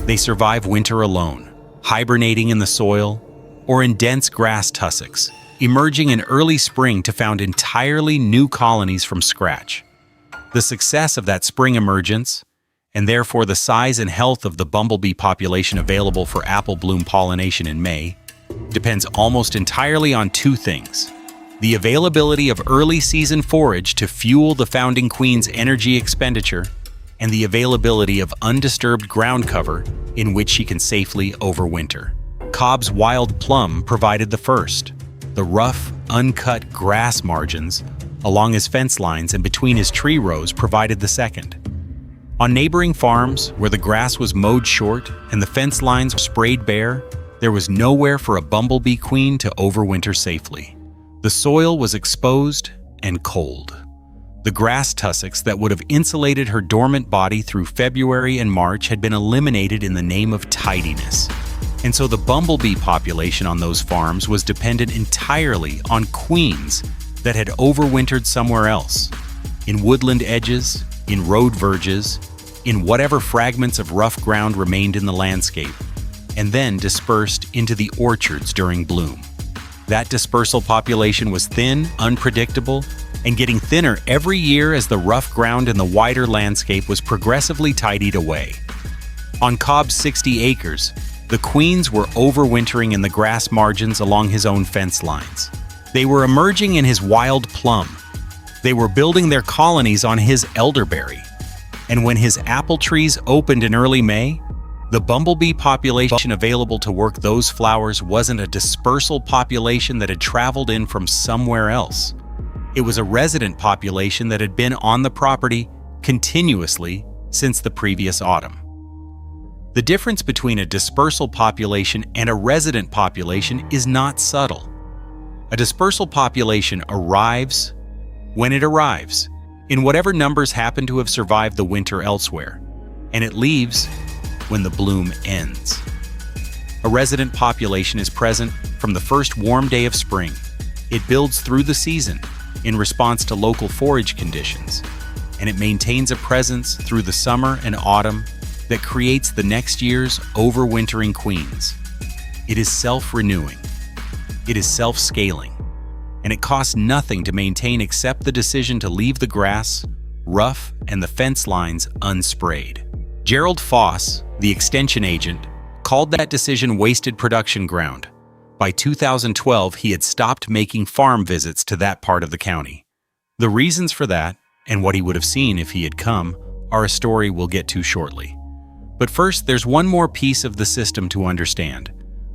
They survive winter alone, hibernating in the soil or in dense grass tussocks, emerging in early spring to found entirely new colonies from scratch. The success of that spring emergence, and therefore the size and health of the bumblebee population available for apple bloom pollination in May, depends almost entirely on 2 things: the availability of early season forage to fuel the founding queen's energy expenditure, and the availability of undisturbed ground cover in which she can safely overwinter. Cobb's wild plum provided the first. The rough, uncut grass margins along his fence lines and between his tree rows provided the second. On neighboring farms, where the grass was mowed short and the fence lines were sprayed bare, there was nowhere for a bumblebee queen to overwinter safely. The soil was exposed and cold. The grass tussocks that would have insulated her dormant body through February and March had been eliminated in the name of tidiness. And so the bumblebee population on those farms was dependent entirely on queens that had overwintered somewhere else, in woodland edges, in road verges, in whatever fragments of rough ground remained in the landscape, and then dispersed into the orchards during bloom. That dispersal population was thin, unpredictable, and getting thinner every year as the rough ground in the wider landscape was progressively tidied away. On Cobb's 60 acres, the queens were overwintering in the grass margins along his own fence lines. They were emerging in his wild plum. They were building their colonies on his elderberry. And when his apple trees opened in early May, the bumblebee population available to work those flowers wasn't a dispersal population that had traveled in from somewhere else. It was a resident population that had been on the property continuously since the previous autumn. The difference between a dispersal population and a resident population is not subtle. A dispersal population arrives when it arrives, in whatever numbers happen to have survived the winter elsewhere, and it leaves when the bloom ends. A resident population is present from the first warm day of spring. It builds through the season in response to local forage conditions, and it maintains a presence through the summer and autumn that creates the next year's overwintering queens. It is self-renewing. It is self-scaling, and it costs nothing to maintain except the decision to leave the grass rough and the fence lines unsprayed. Gerald Foss, the extension agent, called that decision wasted production ground. By 2012, he had stopped making farm visits to that part of the county. The reasons for that, and what he would have seen if he had come, are a story we'll get to shortly. But first, there's one more piece of the system to understand.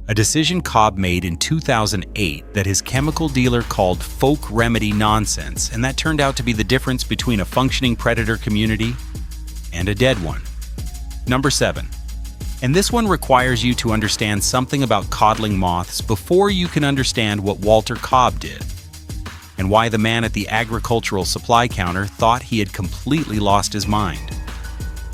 A decision Cobb made in 2008 that his chemical dealer called folk remedy nonsense, and that turned out to be the difference between a functioning predator community and a dead one. Number 7. And this one requires you to understand something about codling moths before you can understand what Walter Cobb did, and why the man at the agricultural supply counter thought he had completely lost his mind.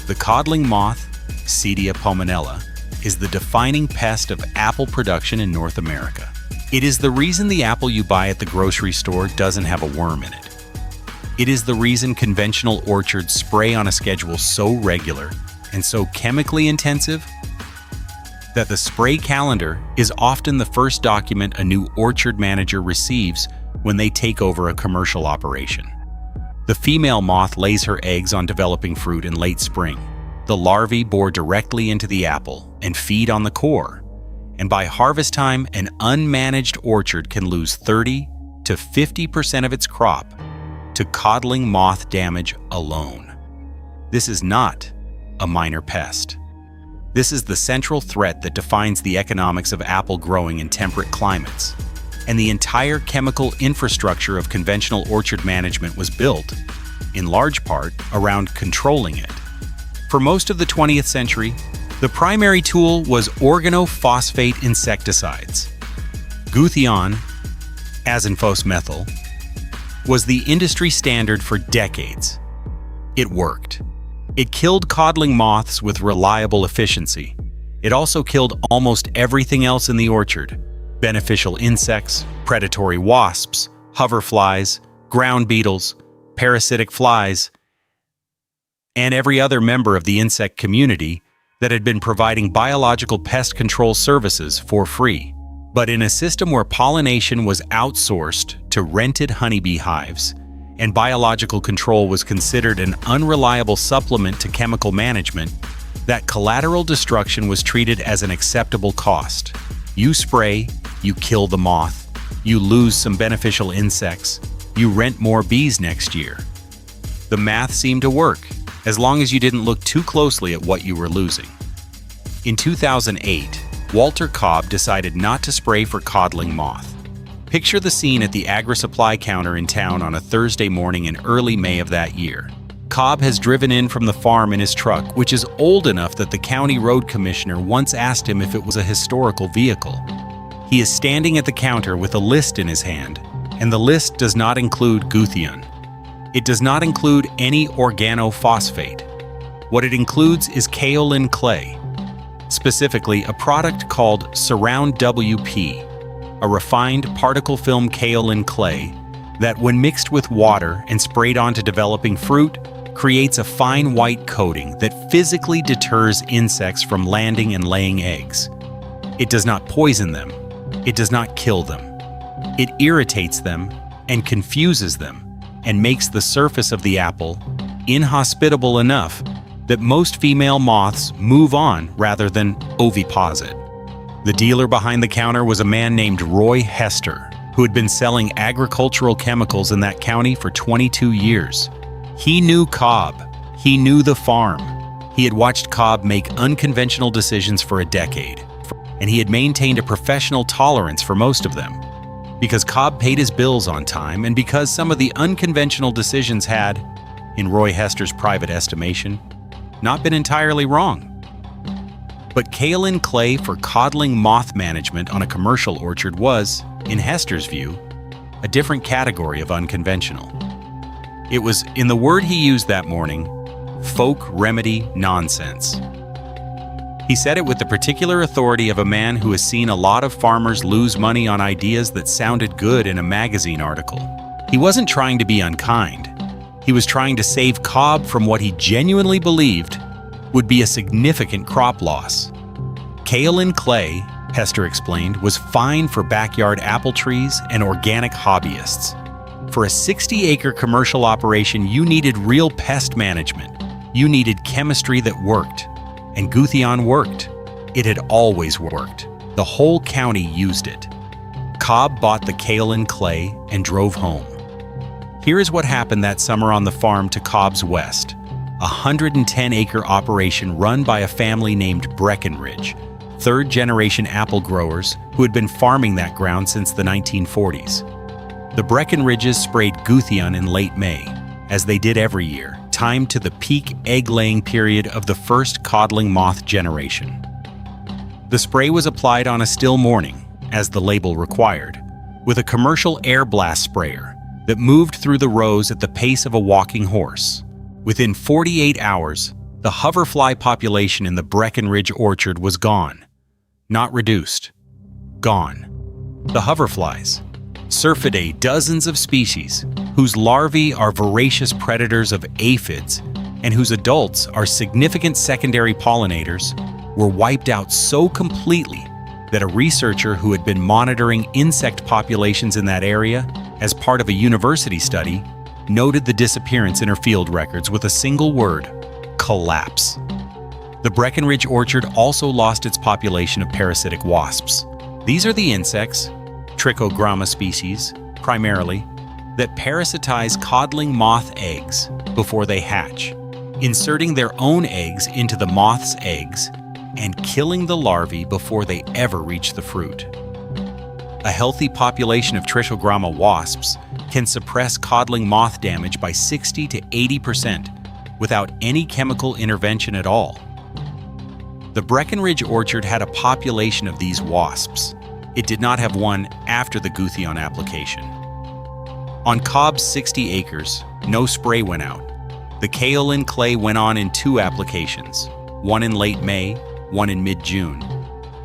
The codling moth, Cedia pulmonella, is the defining pest of apple production in North America. It is the reason the apple you buy at the grocery store doesn't have a worm in it. It is the reason conventional orchards spray on a schedule so regular and so chemically intensive that the spray calendar is often the first document a new orchard manager receives when they take over a commercial operation. The female moth lays her eggs on developing fruit in late spring. The larvae bore directly into the apple and feed on the core. And by harvest time, an unmanaged orchard can lose 30 to 50% of its crop to codling moth damage alone. This is not a minor pest. This is the central threat that defines the economics of apple growing in temperate climates. And the entire chemical infrastructure of conventional orchard management was built, in large part, around controlling it. For most of the 20th century, the primary tool was organophosphate insecticides. Guthion, azanthos methyl, was the industry standard for decades. It worked. It killed codling moths with reliable efficiency. It also killed almost everything else in the orchard: beneficial insects, predatory wasps, hoverflies, ground beetles, parasitic flies, and every other member of the insect community that had been providing biological pest control services for free. But in a system where pollination was outsourced to rented honeybee hives, and biological control was considered an unreliable supplement to chemical management, that collateral destruction was treated as an acceptable cost. You spray, you kill the moth, you lose some beneficial insects, you rent more bees next year. The math seemed to work, as long as you didn't look too closely at what you were losing. In 2008, Walter Cobb decided not to spray for codling moth. Picture the scene at the agri-supply counter in town on a Thursday morning in early May of that year. Cobb has driven in from the farm in his truck, which is old enough that the county road commissioner once asked him if it was a historical vehicle. He is standing at the counter with a list in his hand, and the list does not include Guthion. It does not include any organophosphate. What it includes is kaolin clay, specifically a product called Surround WP, a refined particle film kaolin clay that, when mixed with water and sprayed onto developing fruit, creates a fine white coating that physically deters insects from landing and laying eggs. It does not poison them. It does not kill them. It irritates them and confuses them and makes the surface of the apple inhospitable enough that most female moths move on rather than oviposit. The dealer behind the counter was a man named Roy Hester, who had been selling agricultural chemicals in that county for 22 years. He knew Cobb. He knew the farm. He had watched Cobb make unconventional decisions for a decade, and he had maintained a professional tolerance for most of them. Because Cobb paid his bills on time, and because some of the unconventional decisions had, in Roy Hester's private estimation, not been entirely wrong. But kaolin clay for codling moth management on a commercial orchard was, in Hester's view, a different category of unconventional. It was, in the word he used that morning, folk remedy nonsense. He said it with the particular authority of a man who has seen a lot of farmers lose money on ideas that sounded good in a magazine article. He wasn't trying to be unkind. He was trying to save Cobb from what he genuinely believed would be a significant crop loss. Kaolin clay, Hester explained, was fine for backyard apple trees and organic hobbyists. For a 60-acre commercial operation, you needed real pest management. You needed chemistry that worked. And Guthion worked. It had always worked. The whole county used it. Cobb bought the kaolin clay and drove home. Here is what happened that summer on the farm to Cobb's west. A 110-acre operation run by a family named Breckenridge, third-generation apple growers who had been farming that ground since the 1940s. The Breckenridges sprayed Guthion in late May, as they did every year, timed to the peak egg-laying period of the first codling moth generation. The spray was applied on a still morning, as the label required, with a commercial air blast sprayer that moved through the rows at the pace of a walking horse. Within 48 hours, the hoverfly population in the Breckenridge orchard was gone. Not reduced. Gone. The hoverflies, Syrphidae, dozens of species, whose larvae are voracious predators of aphids and whose adults are significant secondary pollinators, were wiped out so completely that a researcher who had been monitoring insect populations in that area as part of a university study noted the disappearance in her field records with a single word: collapse. The Breckenridge orchard also lost its population of parasitic wasps. These are the insects, Trichogramma species, primarily, that parasitize codling moth eggs before they hatch, inserting their own eggs into the moth's eggs and killing the larvae before they ever reach the fruit. A healthy population of Trichogramma wasps can suppress codling moth damage by 60 to 80% without any chemical intervention at all. The Breckenridge orchard had a population of these wasps. It did not have one after the Guthyon application. On Cobb's 60 acres, no spray went out. The kaolin clay went on in 2 applications, one in late May, one in mid-June,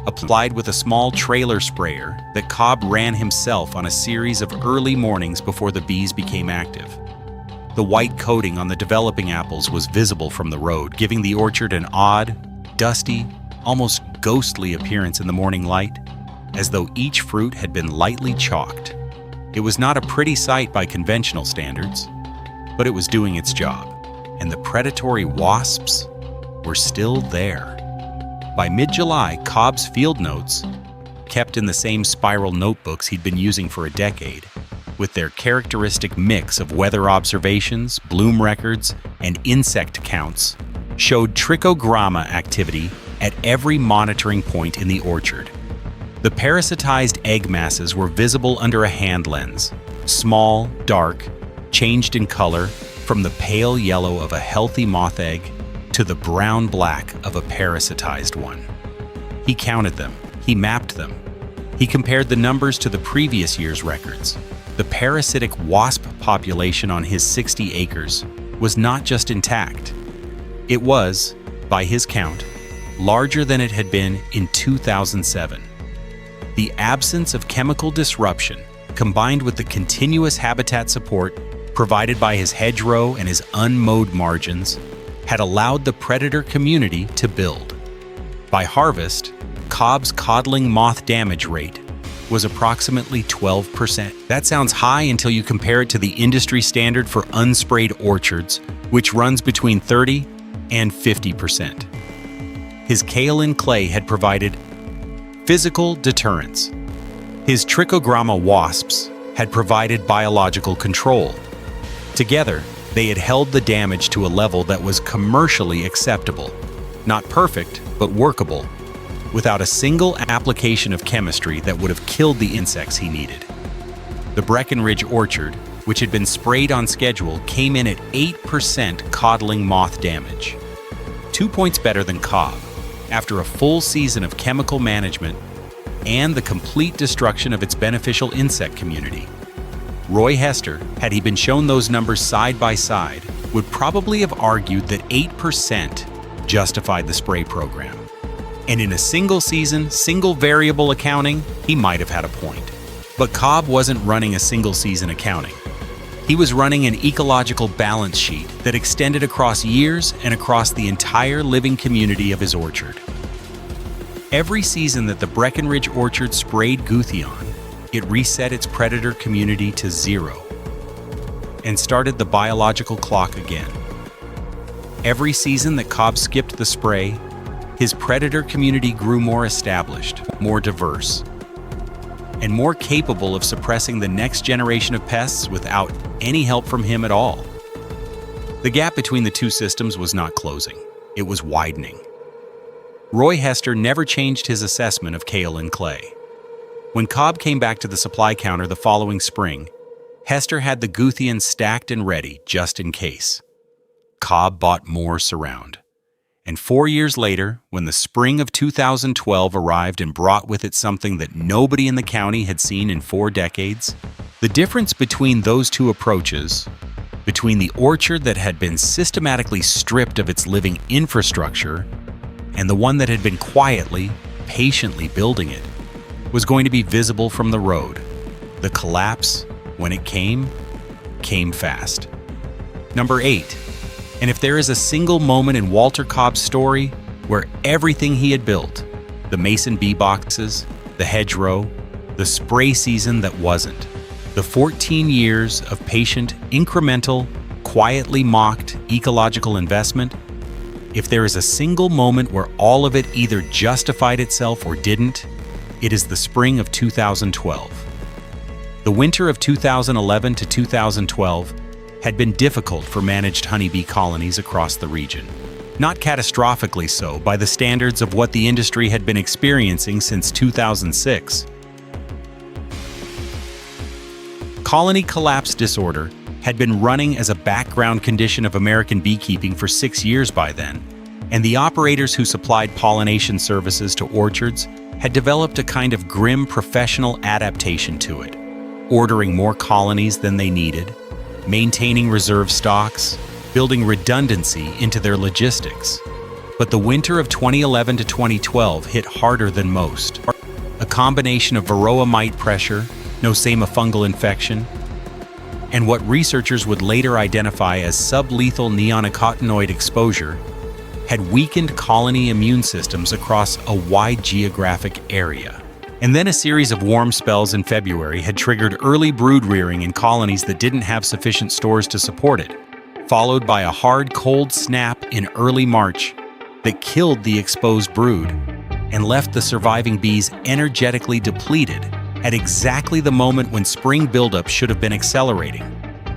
applied with a small trailer sprayer that Cobb ran himself on a series of early mornings before the bees became active. The white coating on the developing apples was visible from the road, giving the orchard an odd, dusty, almost ghostly appearance in the morning light, as though each fruit had been lightly chalked. It was not a pretty sight by conventional standards, but it was doing its job, and the predatory wasps were still there. By mid-July, Cobb's field notes, kept in the same spiral notebooks he'd been using for a decade, with their characteristic mix of weather observations, bloom records, and insect counts, showed Trichogramma activity at every monitoring point in the orchard. The parasitized egg masses were visible under a hand lens, small, dark, changed in color from the pale yellow of a healthy moth egg to the brown-black of a parasitized one. He counted them, he mapped them, he compared the numbers to the previous year's records. The parasitic wasp population on his 60 acres was not just intact. It was, by his count, larger than it had been in 2007. The absence of chemical disruption, combined with the continuous habitat support provided by his hedgerow and his unmowed margins, had allowed the predator community to build. By harvest, Cobb's codling moth damage rate was approximately 12%. That sounds high until you compare it to the industry standard for unsprayed orchards, which runs between 30 and 50%. His kaolin clay had provided physical deterrence. His Trichogramma wasps had provided biological control. Together, they had held the damage to a level that was commercially acceptable. Not perfect, but workable, without a single application of chemistry that would have killed the insects he needed. The Breckenridge orchard, which had been sprayed on schedule, came in at 8% codling moth damage. 2 points better than Cobb, after a full season of chemical management and the complete destruction of its beneficial insect community. Roy Hester, had he been shown those numbers side by side, would probably have argued that 8% justified the spray program. And in a single season, single variable accounting, he might have had a point. But Cobb wasn't running a single season accounting. He was running an ecological balance sheet that extended across years and across the entire living community of his orchard. Every season that the Breckenridge orchard sprayed Guthyon, it reset its predator community to 0 and started the biological clock again. Every season that Cobb skipped the spray, his predator community grew more established, more diverse, and more capable of suppressing the next generation of pests without any help from him at all. The gap between the two systems was not closing, it was widening. Roy Hester never changed his assessment of kaolin clay. When Cobb came back to the supply counter the following spring, Hester had the Guthyon stacked and ready just in case. Cobb bought more Surround. And 4 years later, when the spring of 2012 arrived and brought with it something that nobody in the county had seen in 4 decades, the difference between those two approaches, between the orchard that had been systematically stripped of its living infrastructure and the one that had been quietly, patiently building it, was going to be visible from the road. The collapse, when it came fast. Number 8. And if there is a single moment in Walter Cobb's story where everything he had built, the mason bee boxes, the hedgerow, the spray season that wasn't, the 14 years of patient, incremental, quietly mocked ecological investment, if there is a single moment where all of it either justified itself or didn't, it is the spring of 2012. The winter of 2011 to 2012 had been difficult for managed honeybee colonies across the region. Not catastrophically so by the standards of what the industry had been experiencing since 2006. Colony collapse disorder had been running as a background condition of American beekeeping for 6 years by then, and the operators who supplied pollination services to orchards had developed a kind of grim professional adaptation to it, ordering more colonies than they needed, maintaining reserve stocks, building redundancy into their logistics. But the winter of 2011 to 2012 hit harder than most. A combination of varroa mite pressure, Nosema fungal infection, and what researchers would later identify as sublethal neonicotinoid exposure had weakened colony immune systems across a wide geographic area. And then a series of warm spells in February had triggered early brood rearing in colonies that didn't have sufficient stores to support it, followed by a hard cold snap in early March that killed the exposed brood and left the surviving bees energetically depleted at exactly the moment when spring buildup should have been accelerating.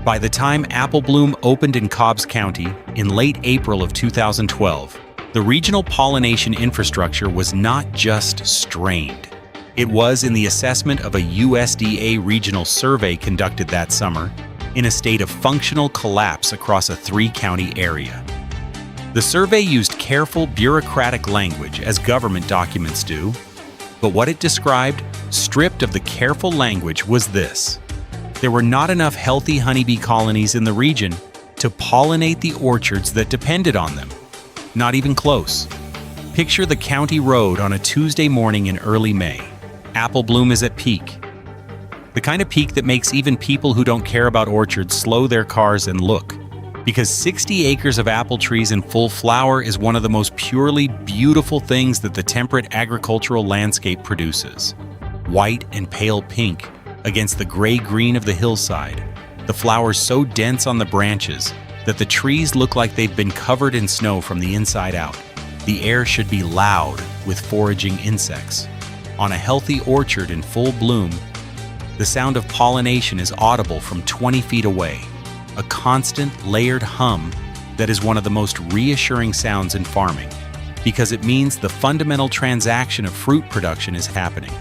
By the time apple bloom opened in Cobbs County in late April of 2012, the regional pollination infrastructure was not just strained. It was, in the assessment of a USDA regional survey conducted that summer, in a state of functional collapse across a 3-county area. The survey used careful bureaucratic language, as government documents do, but what it described, stripped of the careful language, was this: there were not enough healthy honeybee colonies in the region to pollinate the orchards that depended on them. Not even close. Picture the county road on a Tuesday morning in early May. Apple bloom is at peak. The kind of peak that makes even people who don't care about orchards slow their cars and look. Because 60 acres of apple trees in full flower is one of the most purely beautiful things that the temperate agricultural landscape produces. White and pale pink against the gray-green of the hillside, the flowers so dense on the branches that the trees look like they've been covered in snow from the inside out. The air should be loud with foraging insects. On a healthy orchard in full bloom, the sound of pollination is audible from 20 feet away, a constant, layered hum that is one of the most reassuring sounds in farming, because it means the fundamental transaction of fruit production is happening.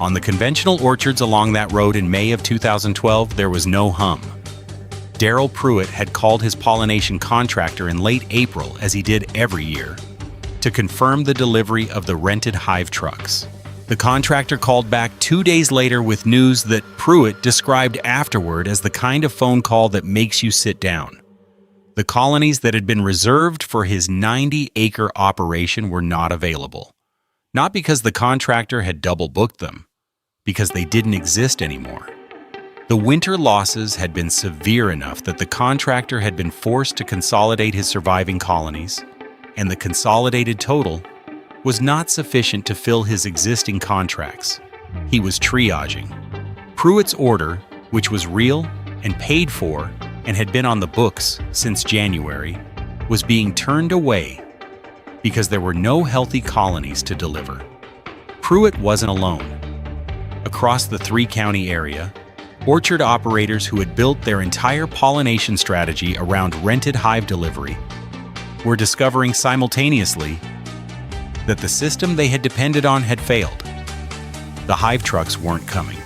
On the conventional orchards along that road in May of 2012, there was no hum. Daryl Pruitt had called his pollination contractor in late April, as he did every year, to confirm the delivery of the rented hive trucks. The contractor called back 2 days later with news that Pruitt described afterward as the kind of phone call that makes you sit down. The colonies that had been reserved for his 90-acre operation were not available. Not because the contractor had double-booked them, because they didn't exist anymore. The winter losses had been severe enough that the contractor had been forced to consolidate his surviving colonies, and the consolidated total was not sufficient to fill his existing contracts. He was triaging. Pruitt's order, which was real and paid for and had been on the books since January, was being turned away because there were no healthy colonies to deliver. Pruitt wasn't alone. Across the 3-county area, orchard operators who had built their entire pollination strategy around rented hive delivery were discovering simultaneously that the system they had depended on had failed. The hive trucks weren't coming.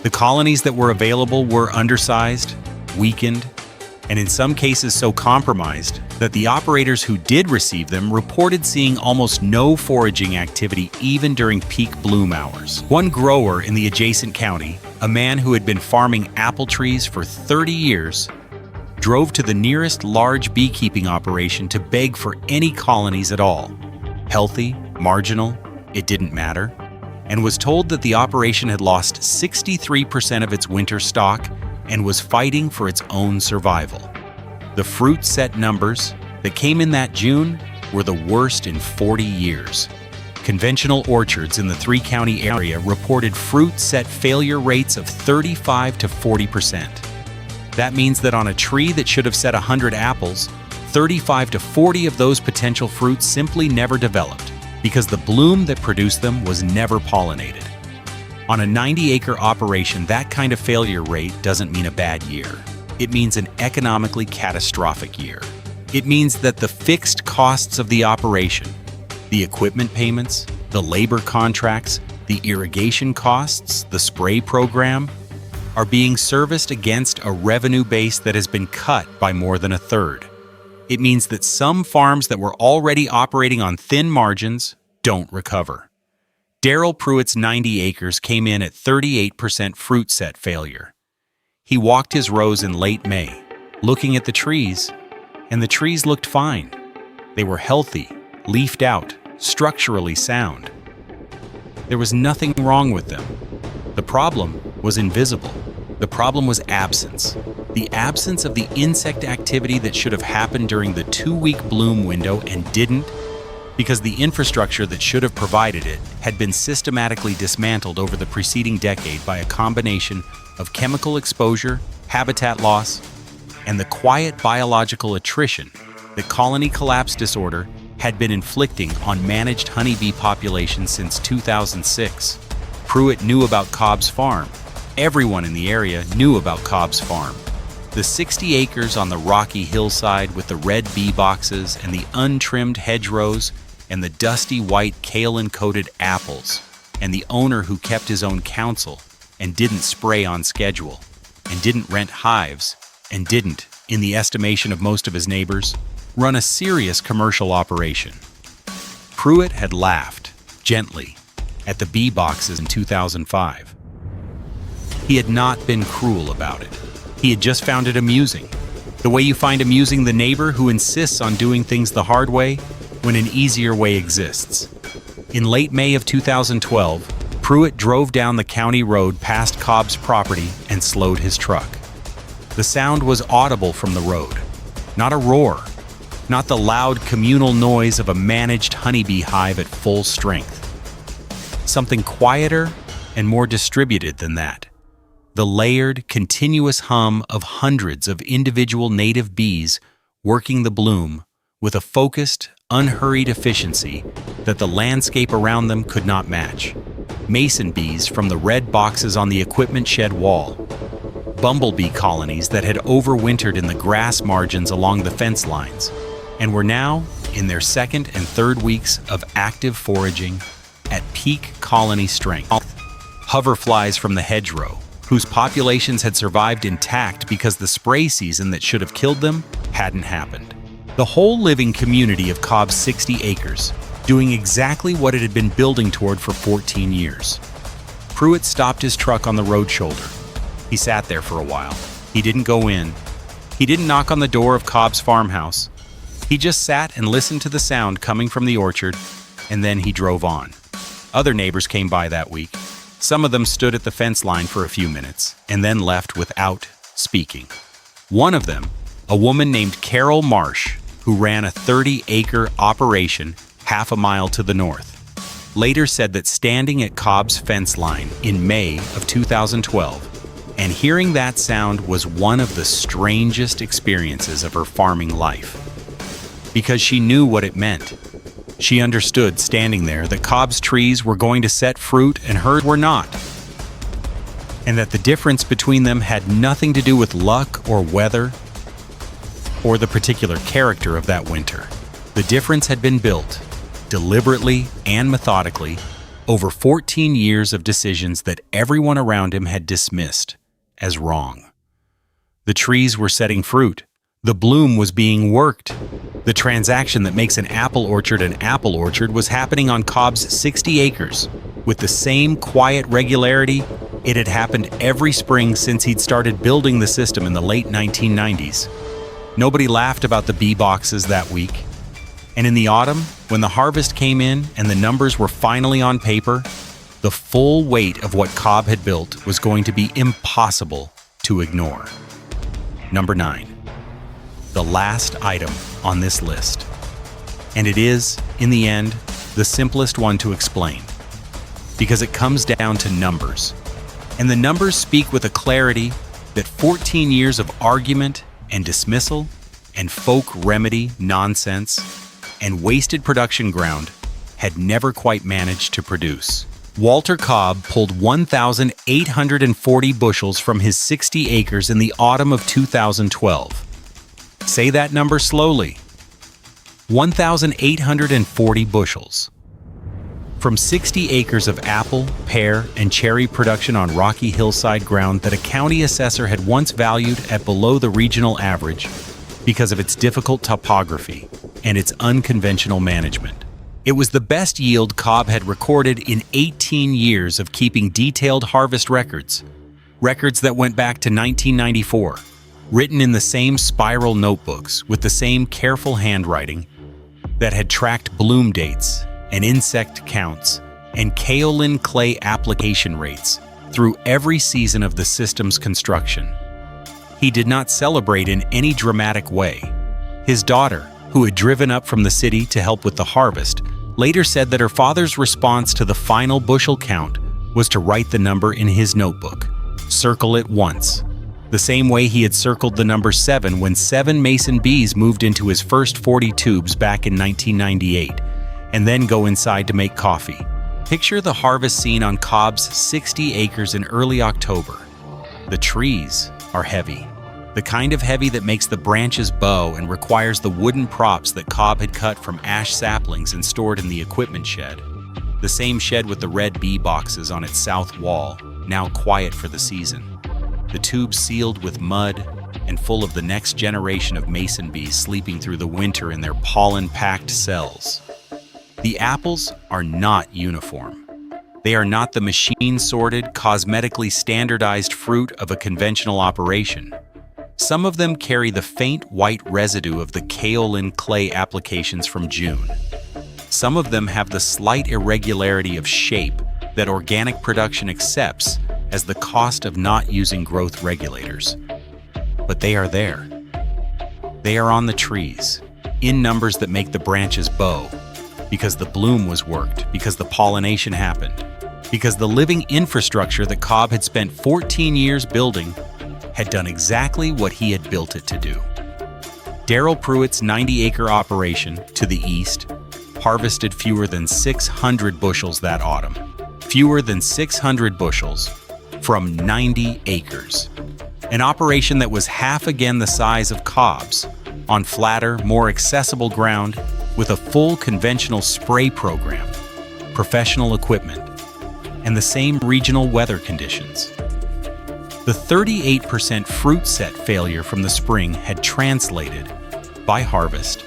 The colonies that were available were undersized, weakened, and in some cases so compromised that the operators who did receive them reported seeing almost no foraging activity even during peak bloom hours. One grower in the adjacent county, a man who had been farming apple trees for 30 years, drove to the nearest large beekeeping operation to beg for any colonies at all. Healthy, marginal, it didn't matter. and was told that the operation had lost 63% of its winter stock and was fighting for its own survival. The fruit set numbers that came in that June were the worst in 40 years. Conventional orchards in the three-county area reported fruit set failure rates of 35 to 40%. That means that on a tree that should have set 100 apples, 35 to 40 of those potential fruits simply never developed because the bloom that produced them was never pollinated. On a 90-acre operation, that kind of failure rate doesn't mean a bad year. It means an economically catastrophic year. It means that the fixed costs of the operation, the equipment payments, the labor contracts, the irrigation costs, the spray program, are being serviced against a revenue base that has been cut by more than a third. It means that some farms that were already operating on thin margins don't recover. Darrell Pruitt's 90 acres came in at 38% fruit set failure. He walked his rows in late May, looking at the trees, and the trees looked fine. They were healthy, leafed out, structurally sound. There was nothing wrong with them. The problem was invisible. The problem was absence. The absence of the insect activity that should have happened during the 2-week bloom window and didn't, because the infrastructure that should have provided it had been systematically dismantled over the preceding decade by a combination of chemical exposure, habitat loss, and the quiet biological attrition that colony collapse disorder had been inflicting on managed honeybee populations since 2006. Pruitt knew about Cobb's Farm. Everyone in the area knew about Cobb's Farm. The 60 acres on the rocky hillside with the red bee boxes and the untrimmed hedgerows and the dusty white kaolin-coated apples, and the owner who kept his own counsel and didn't spray on schedule, and didn't rent hives, and didn't, in the estimation of most of his neighbors, run a serious commercial operation. Pruitt had laughed, gently, at the bee boxes in 2005. He had not been cruel about it. He had just found it amusing. The way you find amusing the neighbor who insists on doing things the hard way when an easier way exists. In late May of 2012, Pruitt drove down the county road past Cobb's property and slowed his truck. The sound was audible from the road. Not a roar, not the loud communal noise of a managed honeybee hive at full strength. Something quieter and more distributed than that. The layered, continuous hum of hundreds of individual native bees working the bloom with a focused, unhurried efficiency that the landscape around them could not match. Mason bees from the red boxes on the equipment shed wall. Bumblebee colonies that had overwintered in the grass margins along the fence lines and were now in their second and third weeks of active foraging at peak colony strength. Hoverflies from the hedgerow, whose populations had survived intact because the spray season that should have killed them hadn't happened. The whole living community of Cobb's 60 acres, doing exactly what it had been building toward for 14 years. Pruitt stopped his truck on the road shoulder. He sat there for a while. He didn't go in. He didn't knock on the door of Cobb's farmhouse. He just sat and listened to the sound coming from the orchard, and then he drove on. Other neighbors came by that week. Some of them stood at the fence line for a few minutes, and then left without speaking. One of them, a woman named Carol Marsh, who ran a 30-acre operation half a mile to the north, later said that standing at Cobb's fence line in May of 2012 and hearing that sound was one of the strangest experiences of her farming life. Because she knew what it meant. She understood standing there that Cobb's trees were going to set fruit and hers were not, and that the difference between them had nothing to do with luck or weather or the particular character of that winter. The difference had been built, deliberately and methodically, over 14 years of decisions that everyone around him had dismissed as wrong. The trees were setting fruit. The bloom was being worked. The transaction that makes an apple orchard was happening on Cobb's 60 acres. With the same quiet regularity, it had happened every spring since he'd started building the system in the late 1990s. Nobody laughed about the bee boxes that week. And in the autumn, when the harvest came in and the numbers were finally on paper, The full weight of what Cobb had built was going to be impossible to ignore. Number 9. The last item on this list. And it is, in the end, the simplest one to explain, because it comes down to numbers. And the numbers speak with a clarity that 14 years of argument and dismissal and folk remedy nonsense and wasted production ground had never quite managed to produce. Walter Cobb pulled 1,840 bushels from his 60 acres in the autumn of 2012. Say that number slowly. 1,840 bushels. From 60 acres of apple, pear, and cherry production on rocky hillside ground that a county assessor had once valued at below the regional average because of its difficult topography and its unconventional management. It was the best yield Cobb had recorded in 18 years of keeping detailed harvest records that went back to 1994, written in the same spiral notebooks with the same careful handwriting that had tracked bloom dates and insect counts and kaolin clay application rates through every season of the system's construction. He did not celebrate in any dramatic way. His daughter, who had driven up from the city to help with the harvest, later said that her father's response to the final bushel count was to write the number in his notebook, circle it once, the same way he had circled the number 7 when 7 mason bees moved into his first 40 tubes back in 1998, and then go inside to make coffee. Picture the harvest scene on Cobb's 60 acres in early October. The trees are heavy. The kind of heavy that makes the branches bow and requires the wooden props that Cobb had cut from ash saplings and stored in the equipment shed. The same shed with the red bee boxes on its south wall, now quiet for the season. The tubes sealed with mud and full of the next generation of mason bees sleeping through the winter in their pollen-packed cells. The apples are not uniform. They are not the machine-sorted, cosmetically standardized fruit of a conventional operation. Some of them carry the faint white residue of the kaolin clay applications from June. Some of them have the slight irregularity of shape that organic production accepts as the cost of not using growth regulators. But they are there. They are on the trees, in numbers that make the branches bow, because the bloom was worked, because the pollination happened, because the living infrastructure that Cobb had spent 14 years building had done exactly what he had built it to do. Darrell Pruitt's 90-acre operation to the east harvested fewer than 600 bushels that autumn. Fewer than 600 bushels from 90 acres. An operation that was half again the size of Cobb's, on flatter, more accessible ground, with a full conventional spray program, professional equipment, and the same regional weather conditions. The 38% fruit set failure from the spring had translated, by harvest,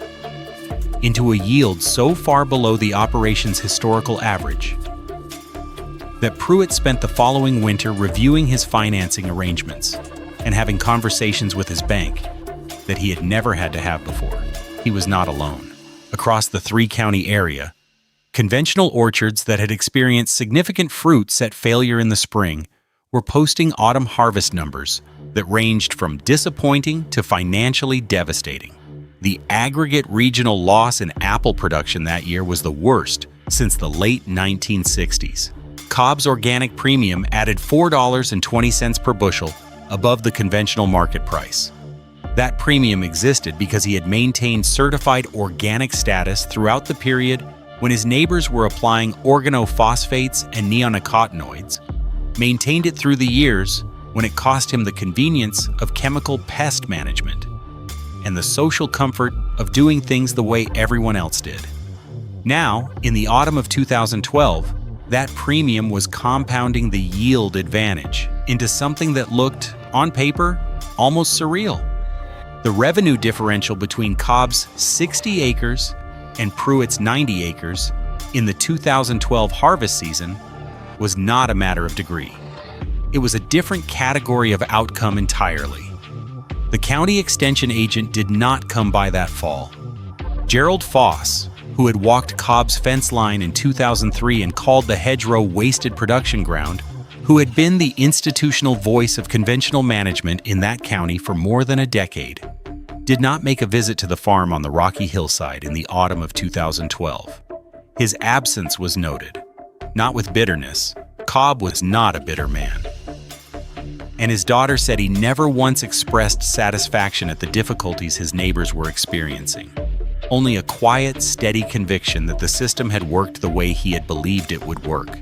into a yield so far below the operation's historical average that Pruitt spent the following winter reviewing his financing arrangements and having conversations with his bank that he had never had to have before. He was not alone. Across the 3-county area, conventional orchards that had experienced significant fruit set failure in the spring were posting autumn harvest numbers that ranged from disappointing to financially devastating. The aggregate regional loss in apple production that year was the worst since the late 1960s. Cobb's organic premium added $4.20 per bushel above the conventional market price. That premium existed because he had maintained certified organic status throughout the period when his neighbors were applying organophosphates and neonicotinoids, maintained it through the years when it cost him the convenience of chemical pest management and the social comfort of doing things the way everyone else did. Now, in the autumn of 2012, that premium was compounding the yield advantage into something that looked, on paper, almost surreal. The revenue differential between Cobb's 60 acres and Pruitt's 90 acres in the 2012 harvest season was not a matter of degree. It was a different category of outcome entirely. The county extension agent did not come by that fall. Gerald Foss, who had walked Cobb's fence line in 2003 and called the hedgerow wasted production ground, who had been the institutional voice of conventional management in that county for more than a decade, did not make a visit to the farm on the rocky hillside in the autumn of 2012. His absence was noted, not with bitterness. Cobb was not a bitter man. And his daughter said he never once expressed satisfaction at the difficulties his neighbors were experiencing. Only a quiet, steady conviction that the system had worked the way he had believed it would work.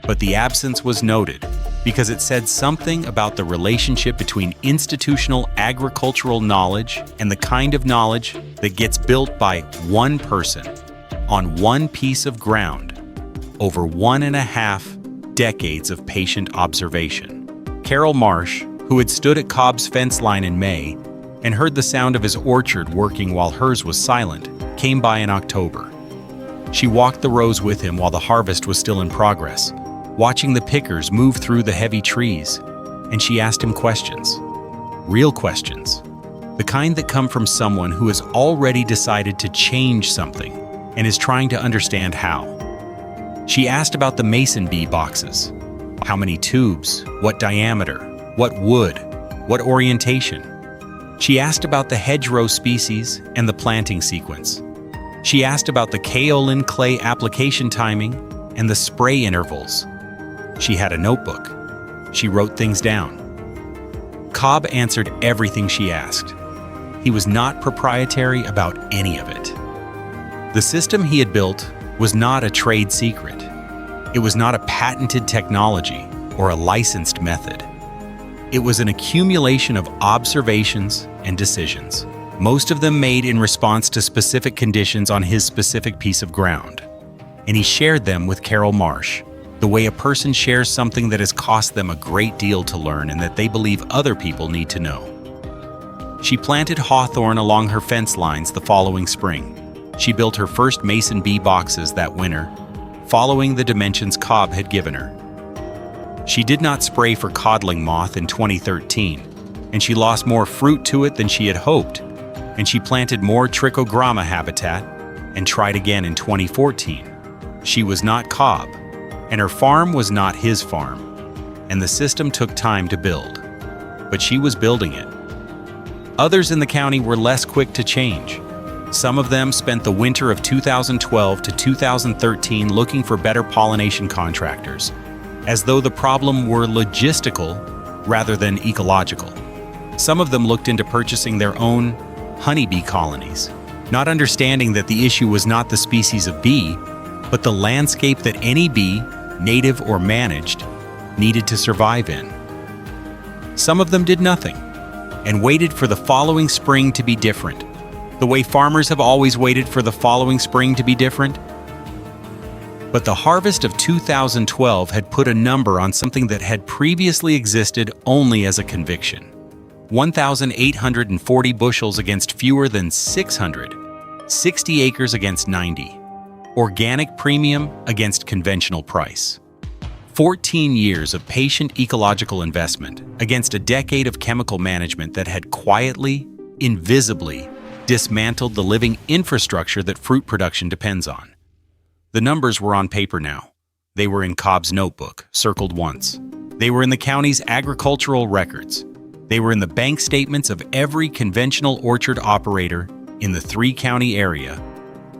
But the absence was noted because it said something about the relationship between institutional agricultural knowledge and the kind of knowledge that gets built by one person on one piece of ground over 1.5 decades of patient observation. Carol Marsh, who had stood at Cobb's fence line in May and heard the sound of his orchard working while hers was silent, came by in October. She walked the rows with him while the harvest was still in progress, watching the pickers move through the heavy trees, and she asked him questions. Real questions. The kind that come from someone who has already decided to change something and is trying to understand how. She asked about the mason bee boxes. How many tubes? What diameter? What wood? What orientation? She asked about the hedgerow species and the planting sequence. She asked about the kaolin clay application timing and the spray intervals. She had a notebook. She wrote things down. Cobb answered everything she asked. He was not proprietary about any of it. The system he had built was not a trade secret. It was not a patented technology or a licensed method. It was an accumulation of observations and decisions, most of them made in response to specific conditions on his specific piece of ground. And he shared them with Carol Marsh, the way a person shares something that has cost them a great deal to learn and that they believe other people need to know. She planted hawthorn along her fence lines the following spring. She built her first mason bee boxes that winter, following the dimensions Cobb had given her. She did not spray for codling moth in 2013, and she lost more fruit to it than she had hoped, and she planted more trichogramma habitat and tried again in 2014. She was not Cobb, and her farm was not his farm, and the system took time to build. But she was building it. Others in the county were less quick to change. Some of them spent the winter of 2012 to 2013 looking for better pollination contractors, as though the problem were logistical rather than ecological. Some of them looked into purchasing their own honeybee colonies, not understanding that the issue was not the species of bee, but the landscape that any bee, native or managed, needed to survive in. Some of them did nothing and waited for the following spring to be different, the way farmers have always waited for the following spring to be different. But the harvest of 2012 had put a number on something that had previously existed only as a conviction. 1,840 bushels against fewer than 600, 60 acres against 90, organic premium against conventional price. 14 years of patient ecological investment against a decade of chemical management that had quietly, invisibly, dismantled the living infrastructure that fruit production depends on. The numbers were on paper now. They were in Cobb's notebook, circled once. They were in the county's agricultural records. They were in the bank statements of every conventional orchard operator in the 3-county area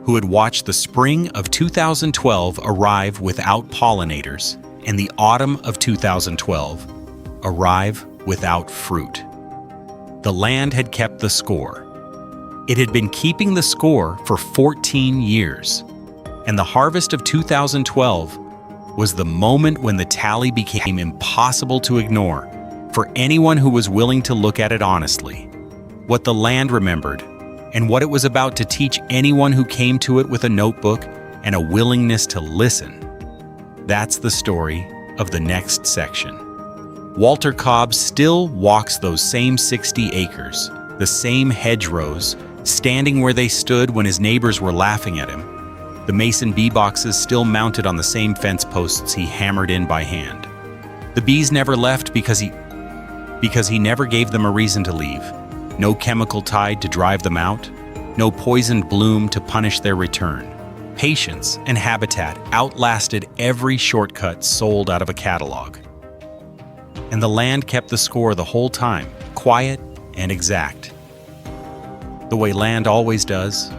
who had watched the spring of 2012 arrive without pollinators and the autumn of 2012 arrive without fruit. The land had kept the score. It had been keeping the score for 14 years, and the harvest of 2012 was the moment when the tally became impossible to ignore for anyone who was willing to look at it honestly. What the land remembered, and what it was about to teach anyone who came to it with a notebook and a willingness to listen. That's the story of the next section. Walter Cobb still walks those same 60 acres, the same hedgerows, standing where they stood when his neighbors were laughing at him. The mason bee boxes still mounted on the same fence posts he hammered in by hand. The bees never left because he never gave them a reason to leave. No chemical tide to drive them out, no poisoned bloom to punish their return. Patience and habitat outlasted every shortcut sold out of a catalog. And the land kept the score the whole time, quiet and exact. The way land always does.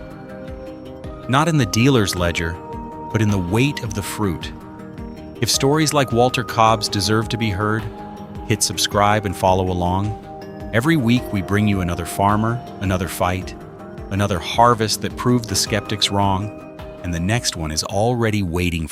Not in the dealer's ledger, but in the weight of the fruit. If stories like Walter Cobb's deserve to be heard, hit subscribe and follow along. Every week we bring you another farmer, another fight, another harvest that proved the skeptics wrong, and the next one is already waiting